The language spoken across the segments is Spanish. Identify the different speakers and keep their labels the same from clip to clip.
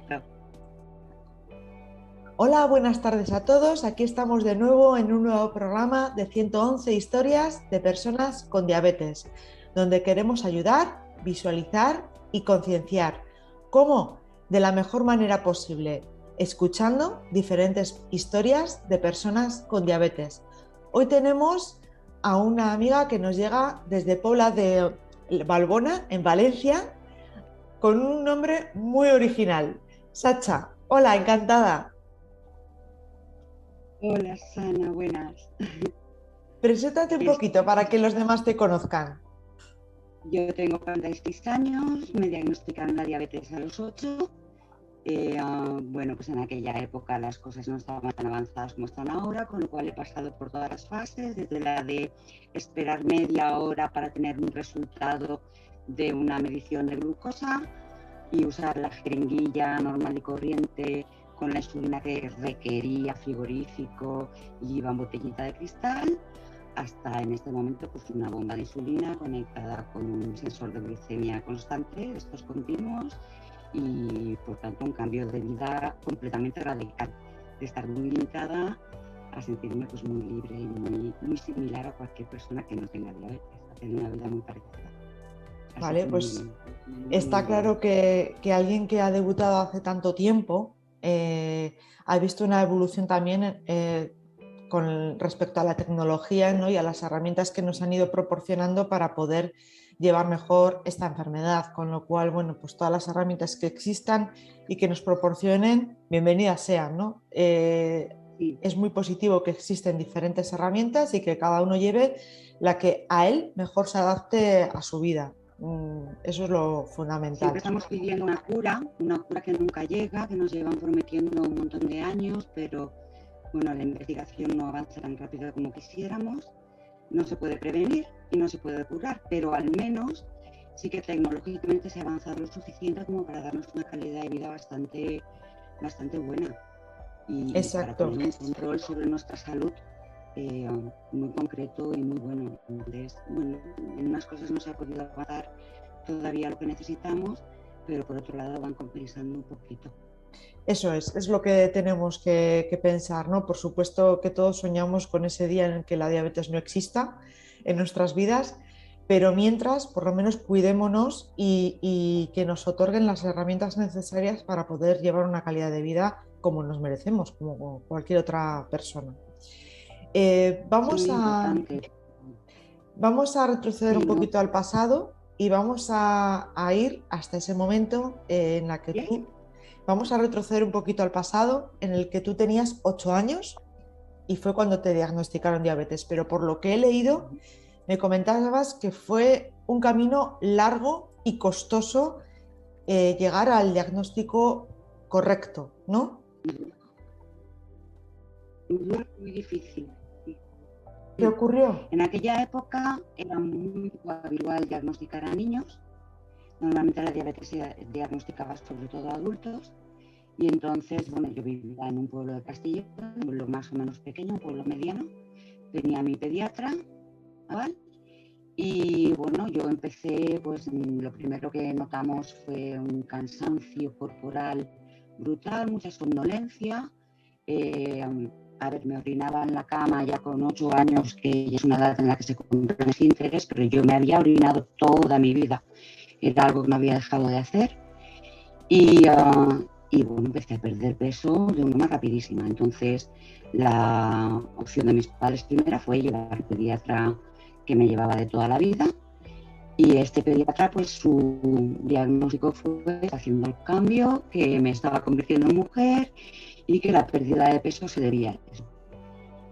Speaker 1: Perfecto.
Speaker 2: Hola, buenas tardes a todos. Aquí estamos de nuevo en un nuevo programa de 111 historias de personas con diabetes, donde queremos ayudar, visualizar y concienciar. ¿Cómo? De la mejor manera posible, escuchando diferentes historias de personas con diabetes. Hoy tenemos a una amiga que nos llega desde Pobla de Valbona, en Valencia, con un nombre muy original. Sacha, hola, encantada.
Speaker 1: Hola, Sana, buenas.
Speaker 2: Preséntate un poquito para que los demás te conozcan.
Speaker 1: Yo tengo 46 años, me diagnosticaron la diabetes a los 8. Bueno, pues en aquella época las cosas no estaban tan avanzadas como están ahora, con lo cual he pasado por todas las fases, desde la de esperar media hora para tener un resultado de una medición de glucosa y usar la jeringuilla normal y corriente con la insulina que requería frigorífico y iba en botellita de cristal, hasta en este momento pues una bomba de insulina conectada con un sensor de glucemia constante, estos continuos, y por tanto un cambio de vida completamente radical, de estar muy limitada a sentirme pues muy libre y muy similar a cualquier persona que no tenga diabetes, a tener una vida muy parecida. Así
Speaker 2: Vale,
Speaker 1: que
Speaker 2: pues
Speaker 1: muy
Speaker 2: está
Speaker 1: bien.
Speaker 2: claro que alguien que ha debutado hace tanto tiempo ha visto una evolución también con respecto a la tecnología, ¿no? Y a las herramientas que nos han ido proporcionando para poder llevar mejor esta enfermedad, con lo cual, bueno, pues todas las herramientas que existan y que nos proporcionen, bienvenidas sean, ¿no?
Speaker 1: Sí.
Speaker 2: Es muy positivo que existen diferentes herramientas y que cada uno lleve la que a él mejor se adapte a su vida. Eso es lo fundamental.
Speaker 1: Siempre estamos pidiendo una cura que nunca llega, que nos llevan prometiendo un montón de años, pero bueno, la investigación no avanza tan rápido como quisiéramos. No se puede prevenir y no se puede curar, pero al menos sí que tecnológicamente se ha avanzado lo suficiente como para darnos una calidad de vida bastante buena y para
Speaker 2: Exacto.
Speaker 1: tener un control sobre nuestra salud muy concreto y muy bueno. Entonces, bueno, en unas cosas no se ha podido avanzar todavía lo que necesitamos, pero por otro lado van compensando un poquito.
Speaker 2: Eso es lo que tenemos que pensar, ¿no? Por supuesto que todos soñamos con ese día en el que la diabetes no exista en nuestras vidas, pero mientras, por lo menos cuidémonos y que nos otorguen las herramientas necesarias para poder llevar una calidad de vida como nos merecemos, como cualquier otra persona. Eh,
Speaker 1: Es
Speaker 2: vamos
Speaker 1: muy
Speaker 2: a,
Speaker 1: importante.
Speaker 2: vamos a retroceder un
Speaker 1: Sí, ¿no?
Speaker 2: poquito al pasado y vamos a ir hasta ese momento en la que
Speaker 1: ¿Sí?
Speaker 2: tú. Vamos a retroceder un poquito al pasado en el que tú tenías 8 años y fue cuando te diagnosticaron diabetes, pero por lo que he leído, me comentabas que fue un camino largo y costoso llegar al diagnóstico correcto, ¿no?
Speaker 1: Muy difícil.
Speaker 2: ¿Qué ocurrió?
Speaker 1: En aquella época era muy habitual diagnosticar a niños. Normalmente la diabetes se diagnosticaba sobre todo a adultos. Y entonces, bueno, yo vivía en un pueblo de Castilla, un pueblo más o menos pequeño, un pueblo mediano. Tenía a mi pediatra, ¿vale? Y bueno, yo empecé, pues lo primero que notamos fue un cansancio corporal brutal, mucha somnolencia. A ver, me orinaba en la cama ya con 8 años, que es una edad en la que se cumplen esfínteres, pero yo me había orinado toda mi vida. Era algo que no había dejado de hacer. Y bueno, empecé a perder peso de una forma rapidísima. Entonces, la opción de mis padres primera fue llevar al pediatra que me llevaba de toda la vida. Y este pediatra, pues su diagnóstico fue haciendo el cambio, que me estaba convirtiendo en mujer y que la pérdida de peso se debía a eso.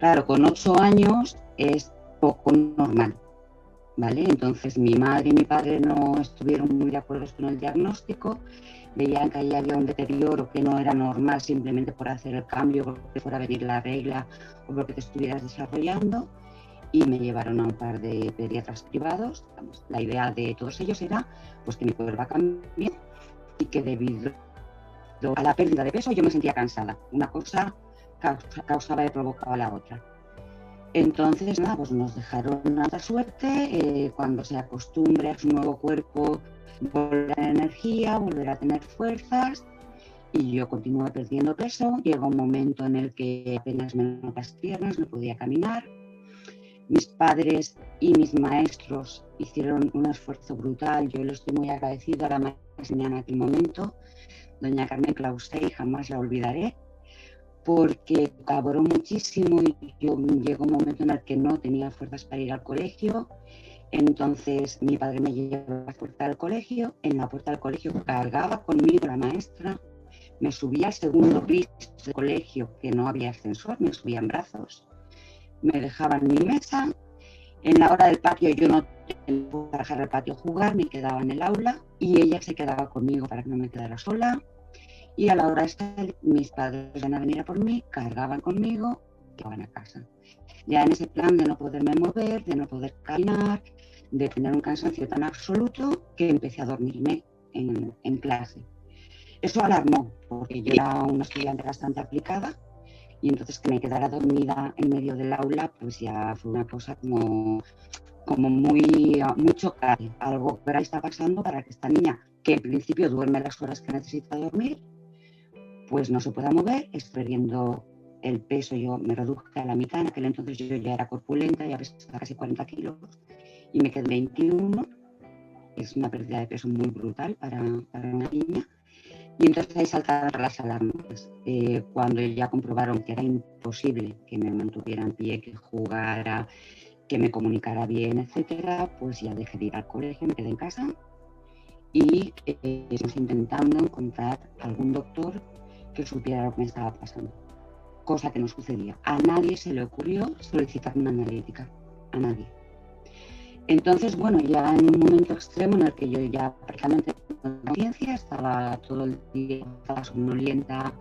Speaker 1: Claro, con 8 años es poco normal, ¿vale? Entonces mi madre y mi padre no estuvieron muy de acuerdo con el diagnóstico, veían que ahí había un deterioro que no era normal simplemente por hacer el cambio, porque fuera a venir la regla o porque te estuvieras desarrollando, y me llevaron a un par de pediatras privados. La idea de todos ellos era pues que mi cuerpo cambió y que debido a la pérdida de peso yo me sentía cansada. Una cosa causaba y provocaba la otra. Entonces, nada, pues nos dejaron tanta suerte. Cuando se acostumbre a su nuevo cuerpo, volver a tener energía, volver a tener fuerzas. y yo continué perdiendo peso. Llegó un momento en el que apenas me notaban las piernas, no podía caminar. Mis padres y mis maestros hicieron un esfuerzo brutal. Yo le estoy muy agradecida a la maestra en aquel momento, doña Carmen Clausé, y jamás la olvidaré, porque colaboró muchísimo y yo llegó un momento en el que no tenía fuerzas para ir al colegio. Entonces mi padre me llevaba a la puerta del colegio, en la puerta del colegio cargaba conmigo la maestra, me subía al segundo piso del colegio, que no había ascensor, me subía en brazos, me dejaba en mi mesa. En la hora del patio yo no tenía para dejar el patio jugar, me quedaba en el aula y ella se quedaba conmigo para que no me quedara sola. Y a la hora de salir, mis padres iban a venir a por mí, cargaban conmigo y iban a casa. Ya en ese plan de no poderme mover, de no poder caminar, de tener un cansancio tan absoluto que empecé a dormirme en clase. Eso alarmó, porque yo era una estudiante bastante aplicada y entonces que me quedara dormida en medio del aula, pues ya fue una cosa como muy chocante. Algo grave está pasando para que esta niña, que en principio duerme las horas que necesita dormir, pues no se pueda mover, estoy perdiendo el peso. Yo me reduje a la mitad, en aquel entonces yo ya era corpulenta, ya pesaba casi 40 kilos y me quedé 21, es una pérdida de peso muy brutal para una niña. Y entonces ahí saltaron las alarmas. Cuando ya comprobaron que era imposible que me mantuviera en pie, que jugara, que me comunicara bien, etcétera, pues ya dejé de ir al colegio, me quedé en casa y estamos intentando encontrar algún doctor que supiera lo que me estaba pasando, cosa que no sucedía. A nadie se le ocurrió solicitar una analítica, a nadie. Entonces, bueno, ya en un momento extremo en el que yo ya prácticamente no tenía conciencia, estaba todo el día somnolienta,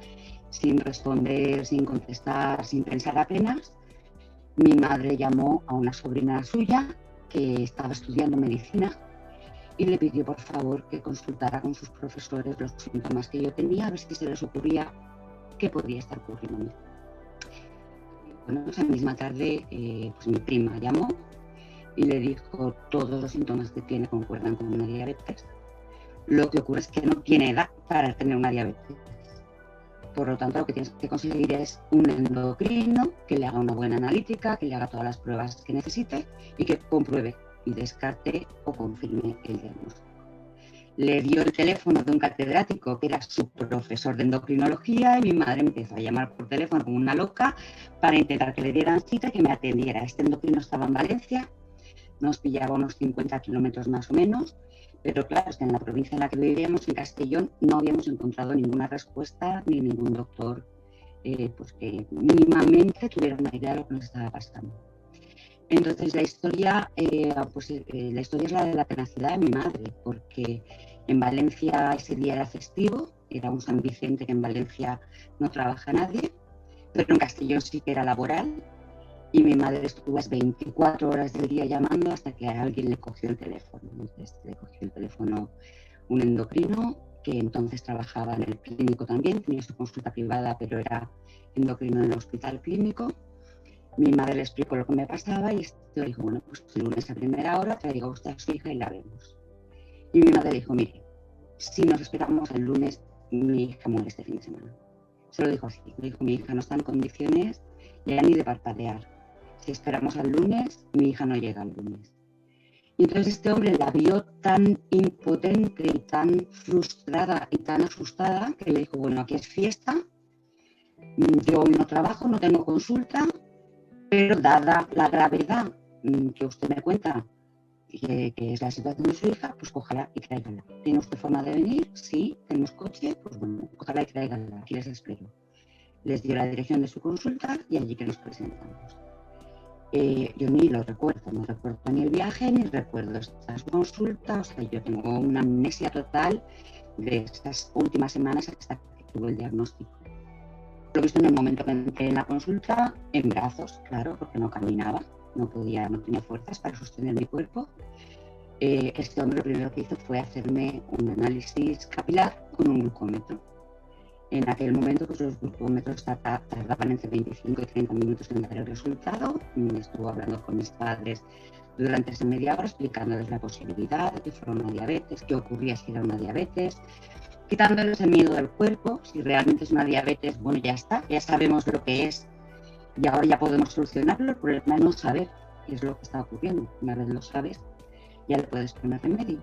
Speaker 1: sin responder, sin contestar, sin pensar apenas, mi madre llamó a una sobrina suya que estaba estudiando medicina y le pidió por favor que consultara con sus profesores los síntomas que yo tenía, a ver si se les ocurría qué podía estar ocurriendo. Bueno, esa misma tarde pues mi prima llamó y le dijo: todos los síntomas que tiene concuerdan con una diabetes. Lo que ocurre es que no tiene edad para tener una diabetes. Por lo tanto, lo que tienes que conseguir es un endocrino que le haga una buena analítica, que le haga todas las pruebas que necesite y que compruebe y descarte o confirme el diagnóstico. Le dio el teléfono de un catedrático que era su profesor de endocrinología y mi madre empezó a llamar por teléfono como una loca para intentar que le dieran cita y que me atendiera. Este endocrino estaba en Valencia, nos pillaba unos 50 kilómetros más o menos, pero claro, es que en la provincia en la que vivíamos, en Castellón, no habíamos encontrado ninguna respuesta ni ningún doctor pues que mínimamente tuviera una idea de lo que nos estaba pasando. Entonces la historia es la de la tenacidad de mi madre, porque en Valencia ese día era festivo, era un San Vicente, que en Valencia no trabaja nadie, pero en Castellón sí que era laboral, y mi madre estuvo las 24 horas del día llamando hasta que alguien le cogió el teléfono. Entonces le cogió el teléfono un endocrino que entonces trabajaba en el clínico también, tenía su consulta privada, pero era endocrino en el hospital clínico. Mi madre le explicó lo que me pasaba y le dijo: bueno, pues el lunes a primera hora traiga usted a su hija y la vemos. Y mi madre dijo: mire, si nos esperamos el lunes, mi hija muere este fin de semana. Se lo dijo así, le dijo: mi hija no está en condiciones ya ni de parpadear. Si esperamos al lunes, mi hija no llega al lunes. Y entonces este hombre la vio tan impotente y tan frustrada y tan asustada que le dijo: bueno, aquí es fiesta, yo hoy no trabajo, no tengo consulta, pero dada la gravedad que usted me cuenta, que es la situación de su hija, pues cójala y tráigala. ¿Tiene usted forma de venir? Sí. ¿Tenemos coche? Pues bueno, cójala y tráigala, aquí les espero. Les dio la dirección de su consulta y allí que nos presentamos. Yo ni lo recuerdo, no recuerdo ni el viaje, ni recuerdo estas consultas, o sea, yo tengo una amnesia total de estas últimas semanas hasta que tuve el diagnóstico. Lo he visto en el momento que entré en la consulta, en brazos, claro, porque no caminaba, no tenía fuerzas para sostener mi cuerpo. Este hombre lo primero que hizo fue hacerme un análisis capilar con un glucómetro. En aquel momento, pues los glucómetros tardaban entre 25 y 30 minutos en dar el resultado. Estuve hablando con mis padres durante esa media hora, explicándoles la posibilidad de que fuera una diabetes, qué ocurría si era una diabetes, quitándoles el miedo del cuerpo. Si realmente es una diabetes, bueno, ya está, ya sabemos lo que es y ahora ya podemos solucionarlo. El problema es no saber qué es lo que está ocurriendo. Una vez lo sabes, ya le puedes poner remedio.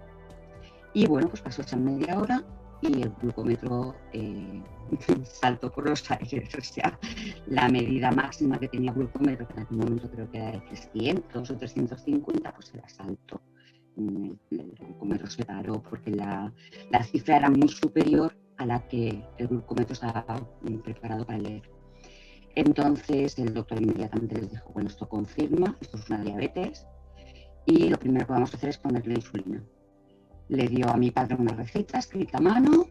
Speaker 1: Y bueno, pues pasó esa media hora y el glucómetro saltó por los aires. O sea, la medida máxima que tenía el glucómetro, que en aquel momento creo que era de 300 o 350, pues era salto. El glucómetro se paró porque la cifra era muy superior a la que el glucómetro estaba preparado para leer. Entonces el doctor inmediatamente les dijo, bueno, esto confirma, esto es una diabetes y lo primero que vamos a hacer es ponerle insulina. Le dio a mi padre una receta escrita a mano,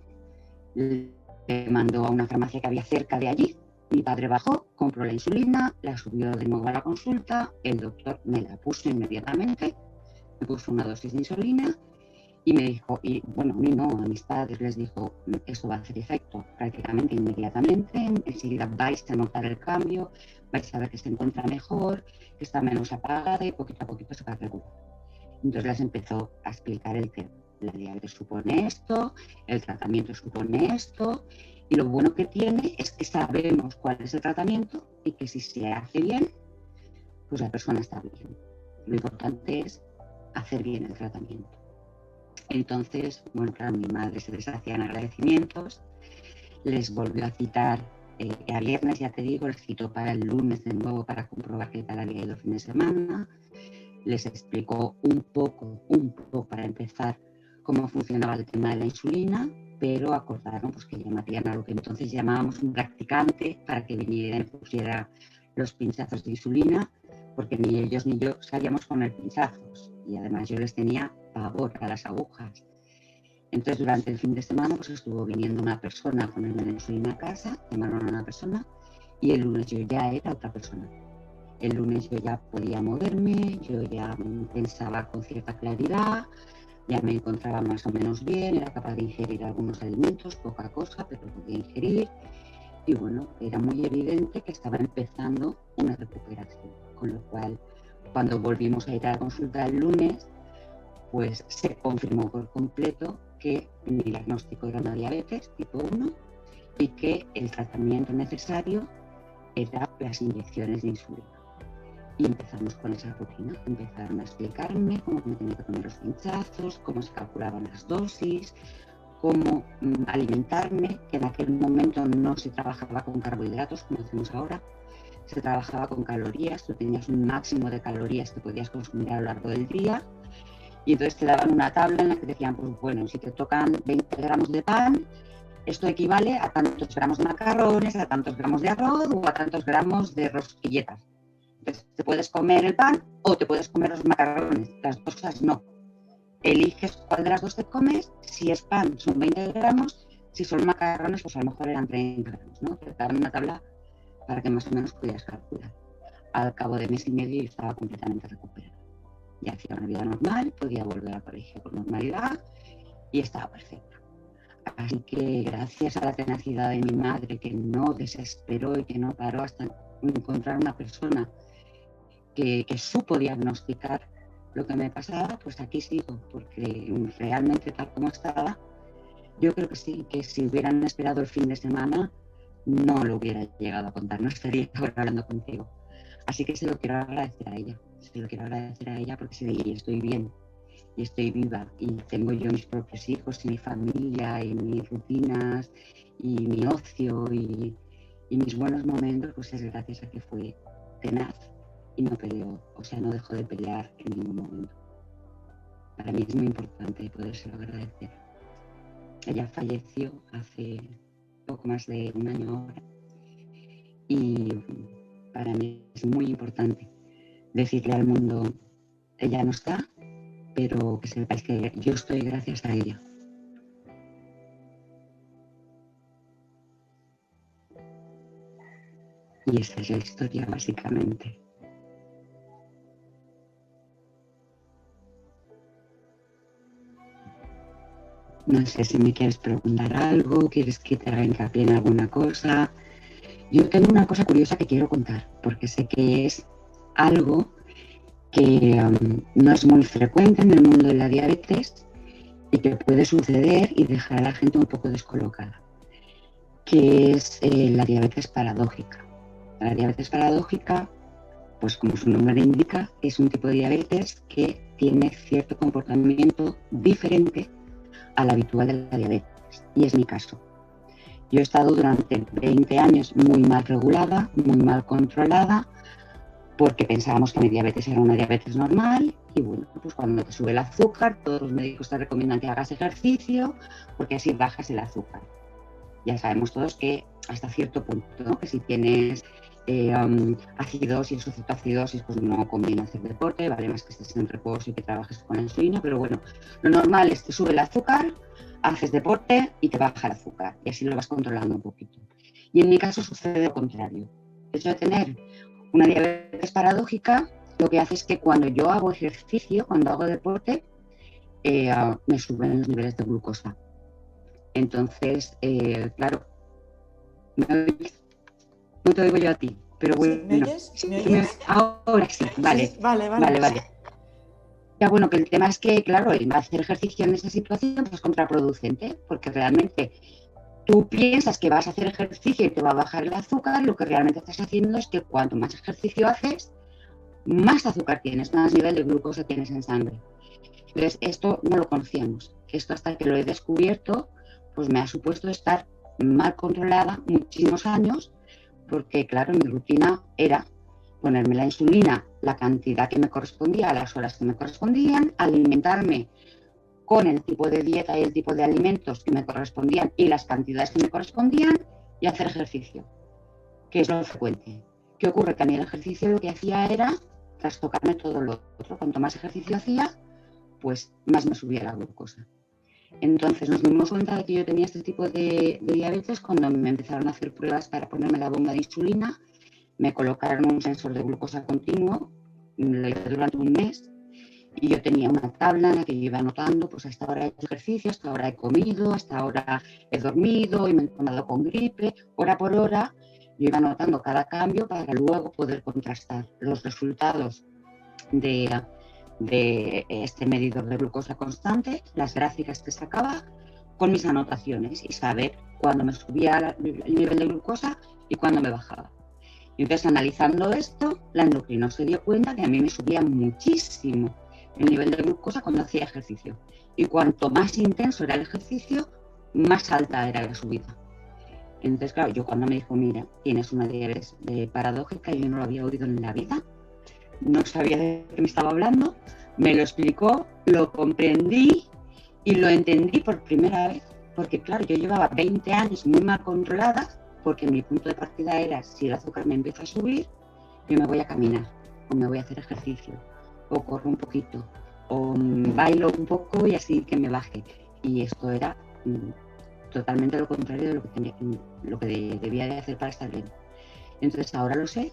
Speaker 1: le mandó a una farmacia que había cerca de allí. Mi padre bajó, compró la insulina, la subió de nuevo a la consulta, el doctor me la puso inmediatamente, me puso una dosis de insulina y me dijo, y bueno, a mí no, a mis padres les dijo, esto va a hacer efecto prácticamente inmediatamente, enseguida vais a notar el cambio, vais a ver que se encuentra mejor, que está menos apagada y poquito a poquito se va a regular. Entonces les empezó a explicar el tema. La diabetes supone esto, el tratamiento supone esto, y lo bueno que tiene es que sabemos cuál es el tratamiento y que si se hace bien, pues la persona está bien. Lo importante es hacer bien el tratamiento. Entonces, bueno, claro, mi madre se les hacían agradecimientos, les volvió a citar a viernes, ya te digo, les citó para el lunes de nuevo para comprobar qué tal había ido el fin de semana, les explicó un poco para empezar cómo funcionaba el tema de la insulina, pero acordaron pues, que llamarían a lo que entonces llamábamos un practicante para que viniera y pusiera los pinchazos de insulina, porque ni ellos ni yo sabíamos poner pinchazos y además yo les tenía pavor a las agujas. Entonces durante el fin de semana pues estuvo viniendo una persona a ponerme la insulina a casa, llamaron a una persona y el lunes yo ya era otra persona. El lunes yo ya podía moverme, yo ya pensaba con cierta claridad, ya me encontraba más o menos bien, era capaz de ingerir algunos alimentos, poca cosa, pero podía ingerir. Y bueno, era muy evidente que estaba empezando una recuperación, con lo cual cuando volvimos a ir a la consulta el lunes, pues se confirmó por completo que mi diagnóstico era una diabetes tipo 1 y que el tratamiento necesario era las inyecciones de insulina. Y empezamos con esa rutina, empezaron a explicarme cómo me tenía que poner los pinchazos, cómo se calculaban las dosis, cómo alimentarme, que en aquel momento no se trabajaba con carbohidratos como hacemos ahora, se trabajaba con calorías, tú tenías un máximo de calorías que podías consumir a lo largo del día y entonces te daban una tabla en la que decían, pues bueno, si te tocan 20 gramos de pan, esto equivale a tantos gramos de macarrones, a tantos gramos de arroz o a tantos gramos de rosquilletas. Entonces, te puedes comer el pan o te puedes comer los macarrones, las dos cosas no. Eliges cuál de las dos te comes, si es pan son 20 gramos, si son macarrones pues a lo mejor eran 30 gramos, ¿no? Te daban una tabla para que más o menos pudieras calcular. Al cabo de mes y medio yo estaba completamente recuperada. Ya hacía una vida normal, podía volver al colegio con normalidad y estaba perfecta. Así que gracias a la tenacidad de mi madre que no desesperó y que no paró hasta encontrar una persona que supo diagnosticar lo que me pasaba, pues aquí sigo, porque realmente tal como estaba, yo creo que sí, que si hubieran esperado el fin de semana, no lo hubiera llegado a contar, no estaría ahora hablando contigo. Así que se lo quiero agradecer a ella, porque sí, estoy bien, y estoy viva, y tengo yo mis propios hijos, y mi familia, y mis rutinas, y mi ocio, y mis buenos momentos, pues es gracias a que fue tenaz y no peleó, o sea, no dejó de pelear en ningún momento. Para mí es muy importante podérselo agradecer. Ella falleció hace poco más de un año ahora y para mí es muy importante decirle al mundo, ella no está, pero que sepáis que yo estoy gracias a ella. Y esa es la historia, básicamente. No sé si me quieres preguntar algo, quieres que te haga hincapié en alguna cosa. Yo tengo una cosa curiosa que quiero contar, porque sé que es algo que no es muy frecuente en el mundo de la diabetes y que puede suceder y dejar a la gente un poco descolocada, que es la diabetes paradójica. La diabetes paradójica, pues como su nombre indica, es un tipo de diabetes que tiene cierto comportamiento diferente al habitual de la diabetes, y es mi caso. Yo he estado durante 20 años muy mal regulada, muy mal controlada, porque pensábamos que mi diabetes era una diabetes normal, y bueno, pues cuando te sube el azúcar, todos los médicos te recomiendan que hagas ejercicio, porque así bajas el azúcar. Ya sabemos todos que hasta cierto punto, ¿no? Que si tienes acidosis o cetoacidosis, pues no conviene hacer deporte, vale más que estés en reposo y que trabajes con la insulina, pero bueno, lo normal es que sube el azúcar, haces deporte y te baja el azúcar, y así lo vas controlando un poquito. Y en mi caso sucede lo contrario. El hecho de tener una diabetes paradójica, lo que hace es que cuando yo hago ejercicio, cuando hago deporte, me suben los niveles de glucosa. Entonces, claro, ¿me oyes? No te oigo yo a ti, pero
Speaker 2: Sí, ¿me
Speaker 1: bueno,
Speaker 2: oyes?
Speaker 1: sí,
Speaker 2: ¿Me oyes?
Speaker 1: ahora sí, vale,
Speaker 2: Sí, vale,
Speaker 1: vale,
Speaker 2: vale.
Speaker 1: vale. Ya bueno, que el tema es que, claro, el hacer ejercicio en esa situación pues, es contraproducente, porque realmente tú piensas que vas a hacer ejercicio y te va a bajar el azúcar, lo que realmente estás haciendo es que cuanto más ejercicio haces, más azúcar tienes, más nivel de glucosa tienes en sangre. Entonces, esto no lo conocíamos. Esto hasta que lo he descubierto, pues me ha supuesto estar mal controlada muchísimos años, porque claro, mi rutina era ponerme la insulina, la cantidad que me correspondía, a las horas que me correspondían, alimentarme con el tipo de dieta y el tipo de alimentos que me correspondían y las cantidades que me correspondían y hacer ejercicio, que es lo frecuente. ¿Qué ocurre? Que a mí el ejercicio lo que hacía era trastocarme todo lo otro. Cuanto más ejercicio hacía, pues más me subía la glucosa. Entonces nos dimos cuenta de que yo tenía este tipo de diabetes cuando me empezaron a hacer pruebas para ponerme la bomba de insulina. Me colocaron un sensor de glucosa continuo, lo hice durante un mes, y yo tenía una tabla en la que yo iba anotando, pues hasta ahora he hecho ejercicio, hasta ahora he comido, hasta ahora he dormido y me he encontrado con gripe, hora por hora. Yo iba anotando cada cambio para luego poder contrastar los resultados de este medidor de glucosa constante, las gráficas que sacaba, con mis anotaciones y saber cuándo me subía el nivel de glucosa y cuándo me bajaba. Y entonces, analizando esto, la endocrino se dio cuenta que a mí me subía muchísimo el nivel de glucosa cuando hacía ejercicio. Y cuanto más intenso era el ejercicio, más alta era la subida. Entonces, claro, yo cuando me dijo, mira, tienes una diabetes paradójica, yo no lo había oído en la vida, no sabía de qué me estaba hablando, me lo explicó, lo comprendí y lo entendí por primera vez, porque claro, yo llevaba 20 años muy mal controlada, porque mi punto de partida era, si el azúcar me empieza a subir, yo me voy a caminar, o me voy a hacer ejercicio, o corro un poquito, o bailo un poco y así que me baje. Y esto era totalmente lo contrario de lo que debía de hacer para estar bien. Entonces ahora lo sé.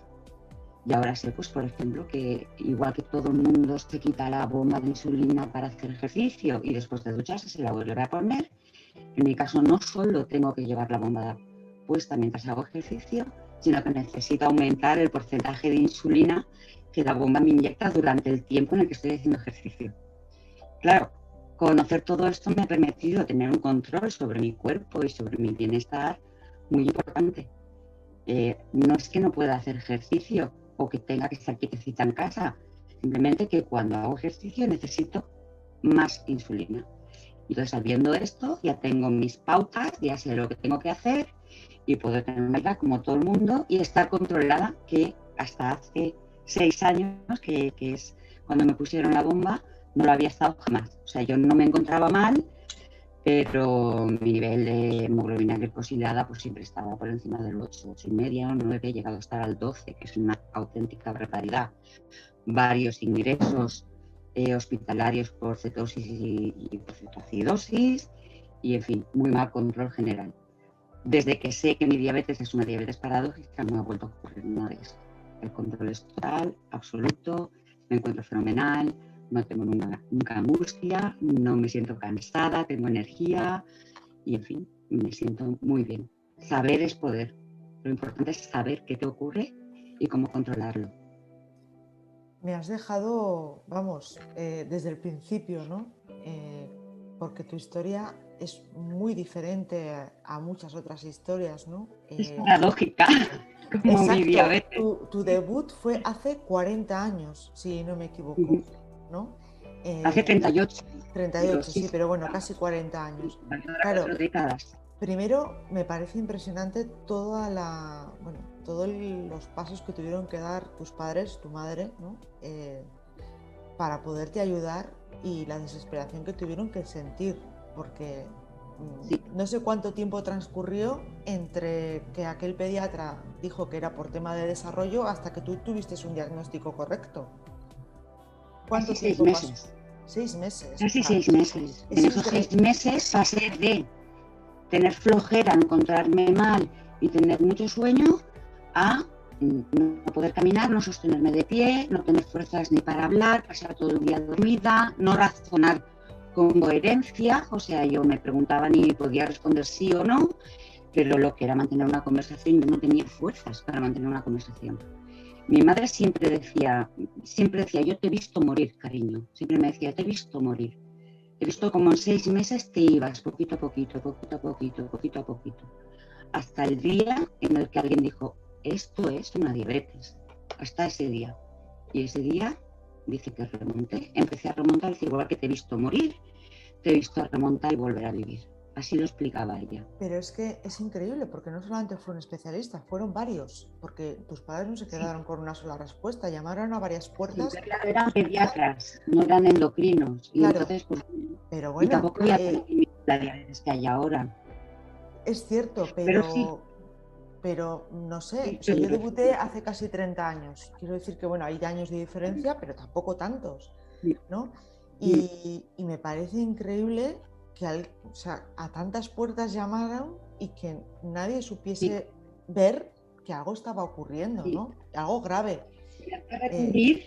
Speaker 1: Y ahora sé, pues, por ejemplo, que igual que todo el mundo se quita la bomba de insulina para hacer ejercicio y después de ducharse se la vuelve a poner, en mi caso no solo tengo que llevar la bomba puesta mientras hago ejercicio, sino que necesito aumentar el porcentaje de insulina que la bomba me inyecta durante el tiempo en el que estoy haciendo ejercicio. Claro, conocer todo esto me ha permitido tener un control sobre mi cuerpo y sobre mi bienestar muy importante. No es que no pueda hacer ejercicio o que tenga que estar quietecita en casa, simplemente que cuando hago ejercicio necesito más insulina. Entonces, sabiendo esto, ya tengo mis pautas, ya sé lo que tengo que hacer y puedo tener una vida como todo el mundo y estar controlada, que hasta hace 6 años, que es cuando me pusieron la bomba, no lo había estado jamás. O sea, yo no me encontraba mal, pero mi nivel de hemoglobina glicosilada pues siempre estaba por encima del 8, 8,5 o 9, he llegado a estar al 12, que es una auténtica barbaridad. Varios ingresos hospitalarios por cetosis y por cetoacidosis, y en fin, muy mal control general. Desde que sé que mi diabetes es una diabetes paradójica, no ha vuelto a ocurrir nada de eso. El control es total, absoluto, me encuentro fenomenal, no tengo nunca angustia, no me siento cansada, tengo energía y, en fin, me siento muy bien. Saber es poder. Lo importante es saber qué te ocurre y cómo controlarlo.
Speaker 2: Me has dejado, vamos, desde el principio, ¿no? porque tu historia es muy diferente a muchas otras historias, ¿no?
Speaker 1: Es paradójica, como mi
Speaker 2: Exacto,
Speaker 1: diabetes.
Speaker 2: tu debut fue hace 40 años, si no me equivoco, ¿no?
Speaker 1: Hace 38, pero
Speaker 2: 38,
Speaker 1: sí,
Speaker 2: sí,
Speaker 1: sí,
Speaker 2: pero bueno, casi 40 años.
Speaker 1: ahora
Speaker 2: Claro,
Speaker 1: 4 décadas.
Speaker 2: primero me parece impresionante todos los pasos que tuvieron que dar tus padres, tu madre, ¿no? Para poderte ayudar y la desesperación que tuvieron que sentir, porque
Speaker 1: Sí.
Speaker 2: no sé cuánto tiempo transcurrió entre que aquel pediatra dijo que era por tema de desarrollo hasta que tú tuviste un diagnóstico correcto.
Speaker 1: Casi
Speaker 2: ¿Cuánto
Speaker 1: seis
Speaker 2: tiempo pasó?
Speaker 1: meses.
Speaker 2: 6 meses. O
Speaker 1: Casi
Speaker 2: sea,
Speaker 1: 6 meses.
Speaker 2: es
Speaker 1: En esos 6 meses pasé de tener flojera, encontrarme mal y tener mucho sueño, a no poder caminar, no sostenerme de pie, no tener fuerzas ni para hablar, pasar todo el día dormida, no razonar con coherencia. O sea, yo me preguntaba ni podía responder sí o no, pero lo que era mantener una conversación, yo no tenía fuerzas para mantener una conversación. Mi madre siempre decía, yo te he visto morir, cariño. Siempre me decía, te he visto morir. He visto como en 6 meses te ibas, poquito a poquito, poquito a poquito, poquito a poquito. Hasta el día en el que alguien dijo, esto es una diabetes. Hasta ese día. Y ese día, dice que remonté. Empecé a remontar, decir, igual que te he visto morir, te he visto remontar y volver a vivir. Así lo explicaba ella.
Speaker 2: pero es que es increíble porque no solamente fue un especialista, fueron varios, porque tus padres no se quedaron con una sola respuesta, llamaron a varias puertas.
Speaker 1: Sí, claro, eran pediatras, no eran endocrinos. Y
Speaker 2: Claro,
Speaker 1: entonces, pues,
Speaker 2: pero
Speaker 1: y
Speaker 2: bueno,
Speaker 1: tampoco había la diabetes que hay ahora.
Speaker 2: es cierto,
Speaker 1: Pero sí,
Speaker 2: pero no sé,
Speaker 1: sí,
Speaker 2: o sea, yo debuté hace casi 30 años. Quiero decir que, bueno, hay años de diferencia, pero tampoco tantos, ¿no? Y me parece increíble que o sea, a tantas puertas llamaran y que nadie
Speaker 1: sí,
Speaker 2: supiese ver que algo estaba ocurriendo,
Speaker 1: sí.
Speaker 2: ¿no? Algo grave.
Speaker 1: Tener que
Speaker 2: Eh,
Speaker 1: recurrir,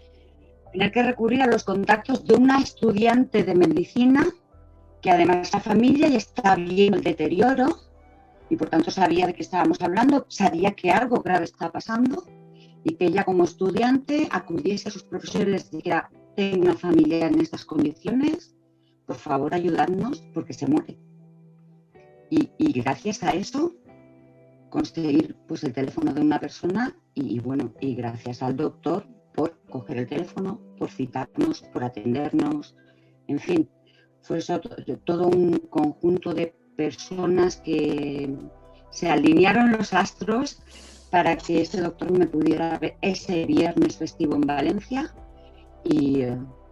Speaker 1: tener que recurrir a los contactos de una estudiante de medicina, que además la familia ya está viendo el deterioro y por tanto sabía de qué estábamos hablando, sabía que algo grave estaba pasando, y que ella como estudiante acudiese a sus profesores y les dijera, tengo una familia en estas condiciones, por favor ayudadnos porque se muere. Y gracias a eso conseguir pues el teléfono de una persona y gracias al doctor por coger el teléfono, por citarnos, por atendernos, en fin, fue eso, todo un conjunto de personas que se alinearon los astros para que este doctor me pudiera ver ese viernes festivo en Valencia y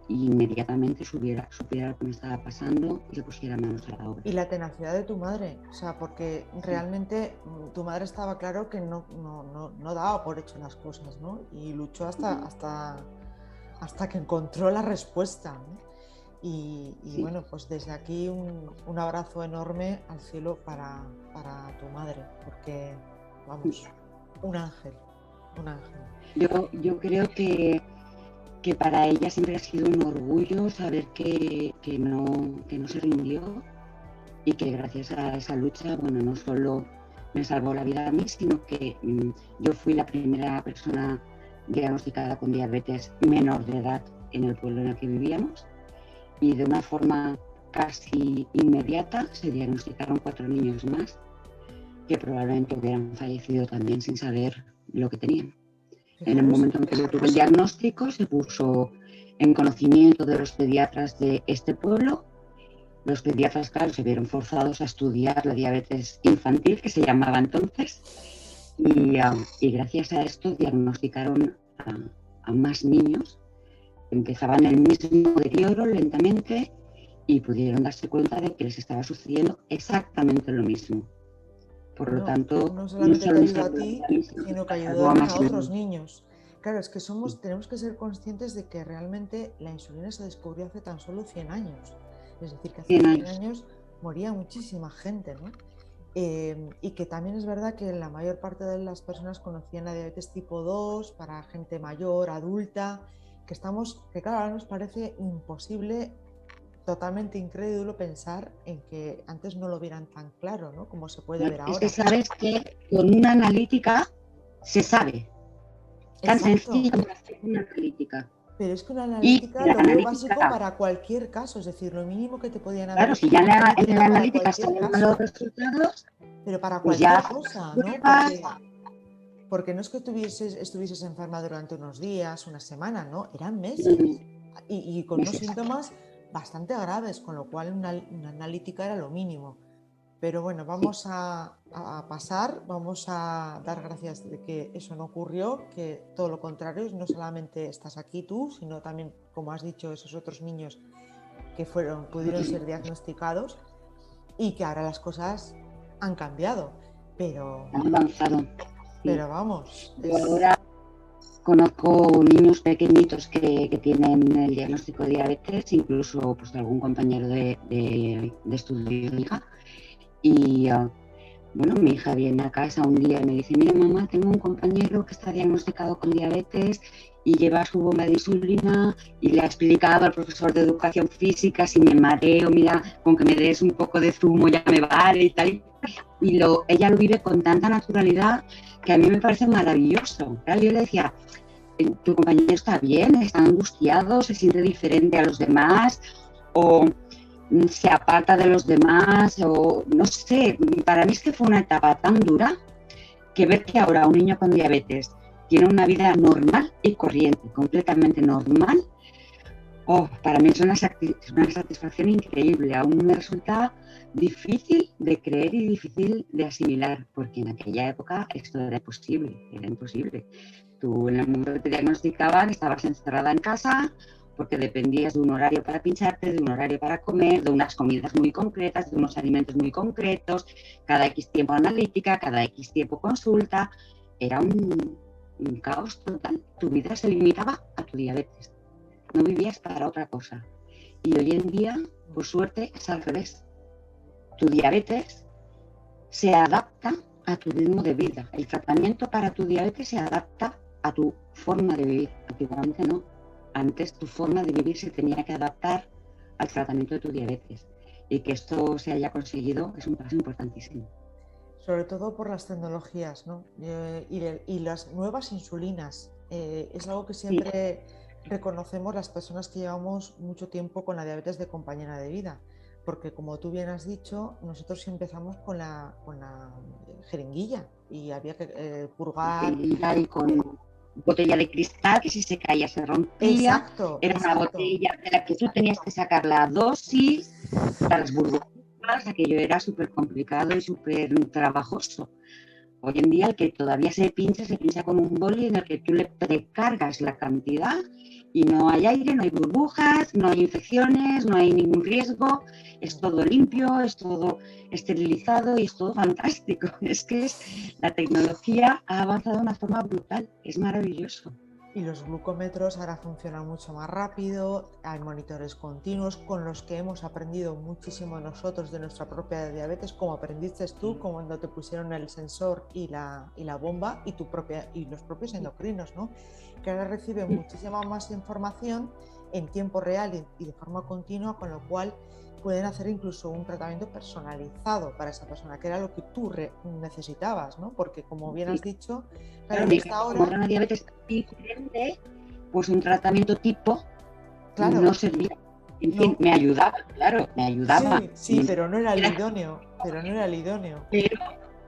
Speaker 1: inmediatamente supiera lo que me estaba pasando y se pusiera manos a la obra.
Speaker 2: y la tenacidad de tu madre, o sea, porque realmente tu madre estaba claro que no daba por hecho las cosas, ¿no? Y luchó hasta que encontró la respuesta, ¿no? Y
Speaker 1: Sí.
Speaker 2: bueno, pues desde aquí un abrazo enorme al cielo para tu madre, porque, vamos, un ángel, un ángel.
Speaker 1: Yo creo que para ella siempre ha sido un orgullo saber que no se rindió y que gracias a esa lucha, bueno, no solo me salvó la vida a mí, sino que yo fui la primera persona diagnosticada con diabetes menor de edad en el pueblo en el que vivíamos, y de una forma casi inmediata se diagnosticaron 4 niños más que probablemente hubieran fallecido también sin saber lo que tenían. En el momento en que yo tuve el diagnóstico, se puso en conocimiento de los pediatras de este pueblo. Los pediatras, claro, se vieron forzados a estudiar la diabetes infantil, que se llamaba entonces, y gracias a esto diagnosticaron a más niños. Empezaban el mismo deterioro lentamente y pudieron darse cuenta de que les estaba sucediendo exactamente lo mismo. Por lo tanto,
Speaker 2: no solamente te ayudó a ti,
Speaker 1: sino
Speaker 2: sino que
Speaker 1: salvó a
Speaker 2: ayudaron
Speaker 1: más
Speaker 2: a otros
Speaker 1: niños.
Speaker 2: niños. Claro, es que tenemos que ser conscientes de que realmente la insulina se descubrió hace tan solo 100 años. Es decir, que hace 100 años moría muchísima gente, ¿no? Y que también es verdad que la mayor parte de las personas conocían la diabetes tipo 2 para gente mayor, adulta, que claro, ahora nos parece imposible, totalmente incrédulo pensar en que antes no lo vieran tan claro, ¿no? Como se puede ver
Speaker 1: Es
Speaker 2: ahora.
Speaker 1: que sabes que con una analítica se sabe. Tan
Speaker 2: Exacto.
Speaker 1: sencillo como hacer una analítica.
Speaker 2: Pero es que una
Speaker 1: Y
Speaker 2: analítica
Speaker 1: la
Speaker 2: lo veo básico
Speaker 1: analítica,
Speaker 2: para cualquier caso, es decir, lo mínimo que te podían
Speaker 1: claro,
Speaker 2: haber
Speaker 1: si
Speaker 2: hecho
Speaker 1: ya
Speaker 2: es
Speaker 1: en
Speaker 2: una
Speaker 1: en la
Speaker 2: analítica para
Speaker 1: analítica
Speaker 2: cualquier
Speaker 1: salen malos
Speaker 2: caso,
Speaker 1: resultados,
Speaker 2: pero para
Speaker 1: pues ya
Speaker 2: cualquier
Speaker 1: haces
Speaker 2: cosa, ¿no?
Speaker 1: pruebas.
Speaker 2: Porque no es que estuvieses enferma durante unos días, una semana, ¿no? Eran meses
Speaker 1: mm,
Speaker 2: y con unos
Speaker 1: meses.
Speaker 2: síntomas bastante graves, con lo cual una analítica era lo mínimo. Pero bueno,
Speaker 1: Sí.
Speaker 2: vamos a pasar, vamos a dar gracias de que eso no ocurrió, que todo lo contrario, no solamente estás aquí tú, sino también, como has dicho, esos otros niños que pudieron ser diagnosticados y que ahora las cosas han cambiado. Pero,
Speaker 1: Han avanzado. Sí.
Speaker 2: pero vamos,
Speaker 1: Yo ahora conozco niños pequeñitos que tienen el diagnóstico de diabetes, incluso pues, algún compañero de estudio de mi hija. Y bueno, mi hija viene a casa un día y me dice, mira mamá, tengo un compañero que está diagnosticado con diabetes y lleva su bomba de insulina y le ha explicado al profesor de educación física si me mareo, mira, con que me des un poco de zumo ya me vale y tal. Y ella lo vive con tanta naturalidad que a mí me parece maravilloso. Claro, yo le decía, tu compañero está bien, está angustiado, se siente diferente a los demás o se aparta de los demás o no sé, para mí es que fue una etapa tan dura que ver que ahora un niño con diabetes tiene una vida normal y corriente, completamente normal, para mí es una satisfacción increíble. Aún me resulta difícil de creer y difícil de asimilar, porque en aquella época esto era imposible. Tú en el momento que te diagnosticaban estabas encerrada en casa porque dependías de un horario para pincharte, de un horario para comer, de unas comidas muy concretas, de unos alimentos muy concretos, cada X tiempo analítica, cada X tiempo consulta. Era un caos total. Tu vida se limitaba a tu diabetes. No vivías para otra cosa. Y hoy en día, por suerte, es al revés. Tu diabetes se adapta a tu ritmo de vida. El tratamiento para tu diabetes se adapta a tu forma de vivir. Antiguamente no. Antes tu forma de vivir se tenía que adaptar al tratamiento de tu diabetes. Y que esto se haya conseguido es un paso importantísimo.
Speaker 2: sobre todo por las tecnologías, ¿no? Y las nuevas insulinas. Es algo que
Speaker 1: Sí,
Speaker 2: siempre reconocemos las personas que llevamos mucho tiempo con la diabetes de compañera de vida, porque como tú bien has dicho, nosotros empezamos con la jeringuilla y había que purgar.
Speaker 1: y con botella de cristal que si se caía se rompía.
Speaker 2: Exacto,
Speaker 1: Era una
Speaker 2: exacto.
Speaker 1: botella de la que tú tenías que sacar la dosis, las burbujas, aquello era súper complicado y súper trabajoso. Hoy en día el que todavía se pincha con un boli en el que tú le precargas la cantidad y no hay aire, no hay burbujas, no hay infecciones, no hay ningún riesgo, es todo limpio, es todo esterilizado y es todo fantástico. La tecnología ha avanzado de una forma brutal, es maravilloso.
Speaker 2: Y los glucómetros ahora funcionan mucho más rápido, hay monitores continuos con los que hemos aprendido muchísimo nosotros de nuestra propia diabetes, como aprendiste tú cuando te pusieron el sensor y la bomba y los propios endocrinos, ¿no? Que ahora reciben muchísima más información en tiempo real y de forma continua, con lo cual pueden hacer incluso un tratamiento personalizado para esa persona, que era lo que tú necesitabas, ¿no? Porque como bien has dicho, claro,
Speaker 1: Claro,
Speaker 2: yo
Speaker 1: mi
Speaker 2: hasta
Speaker 1: caso, como
Speaker 2: ahora,
Speaker 1: era una diabetes diferente, pues un tratamiento tipo no
Speaker 2: claro,
Speaker 1: servía. En fin,
Speaker 2: no.
Speaker 1: me ayudaba, claro, me ayudaba.
Speaker 2: Sí, sí, pero no era el idóneo, pero no era el idóneo.
Speaker 1: Pero,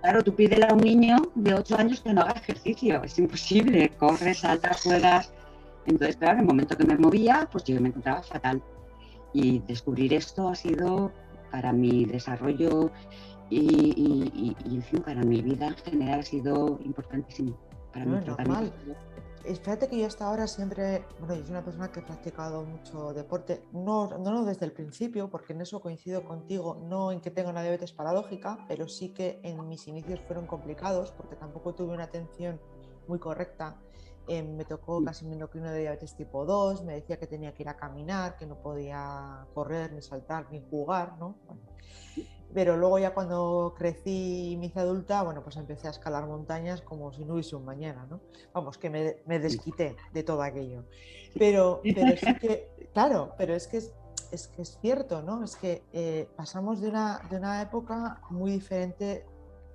Speaker 1: claro, tú pídele a un niño de 8 años que no haga ejercicio, es imposible, corres, saltas, juegas. Entonces, claro, en el momento que me movía, pues yo me encontraba fatal. Y descubrir esto ha sido para mi desarrollo en fin, para mi vida en general ha sido importantísimo para
Speaker 2: No
Speaker 1: mi
Speaker 2: es
Speaker 1: tratamiento.
Speaker 2: normal. Fíjate que yo hasta ahora siempre, bueno, yo soy una persona que he practicado mucho deporte, no desde el principio, porque en eso coincido contigo, no en que tenga una diabetes paradójica, pero sí que en mis inicios fueron complicados, porque tampoco tuve una atención muy correcta. Me tocó casi un endocrino de diabetes tipo 2, me decía que tenía que ir a caminar, que no podía correr, ni saltar, ni jugar, ¿no? Bueno, pero luego ya cuando crecí y me hice adulta, bueno, pues empecé a escalar montañas como si no hubiese un mañana, ¿no? Vamos, que me desquité de todo aquello. Pero sí que, claro, pero es que es cierto, ¿no? Es que pasamos de una época muy diferente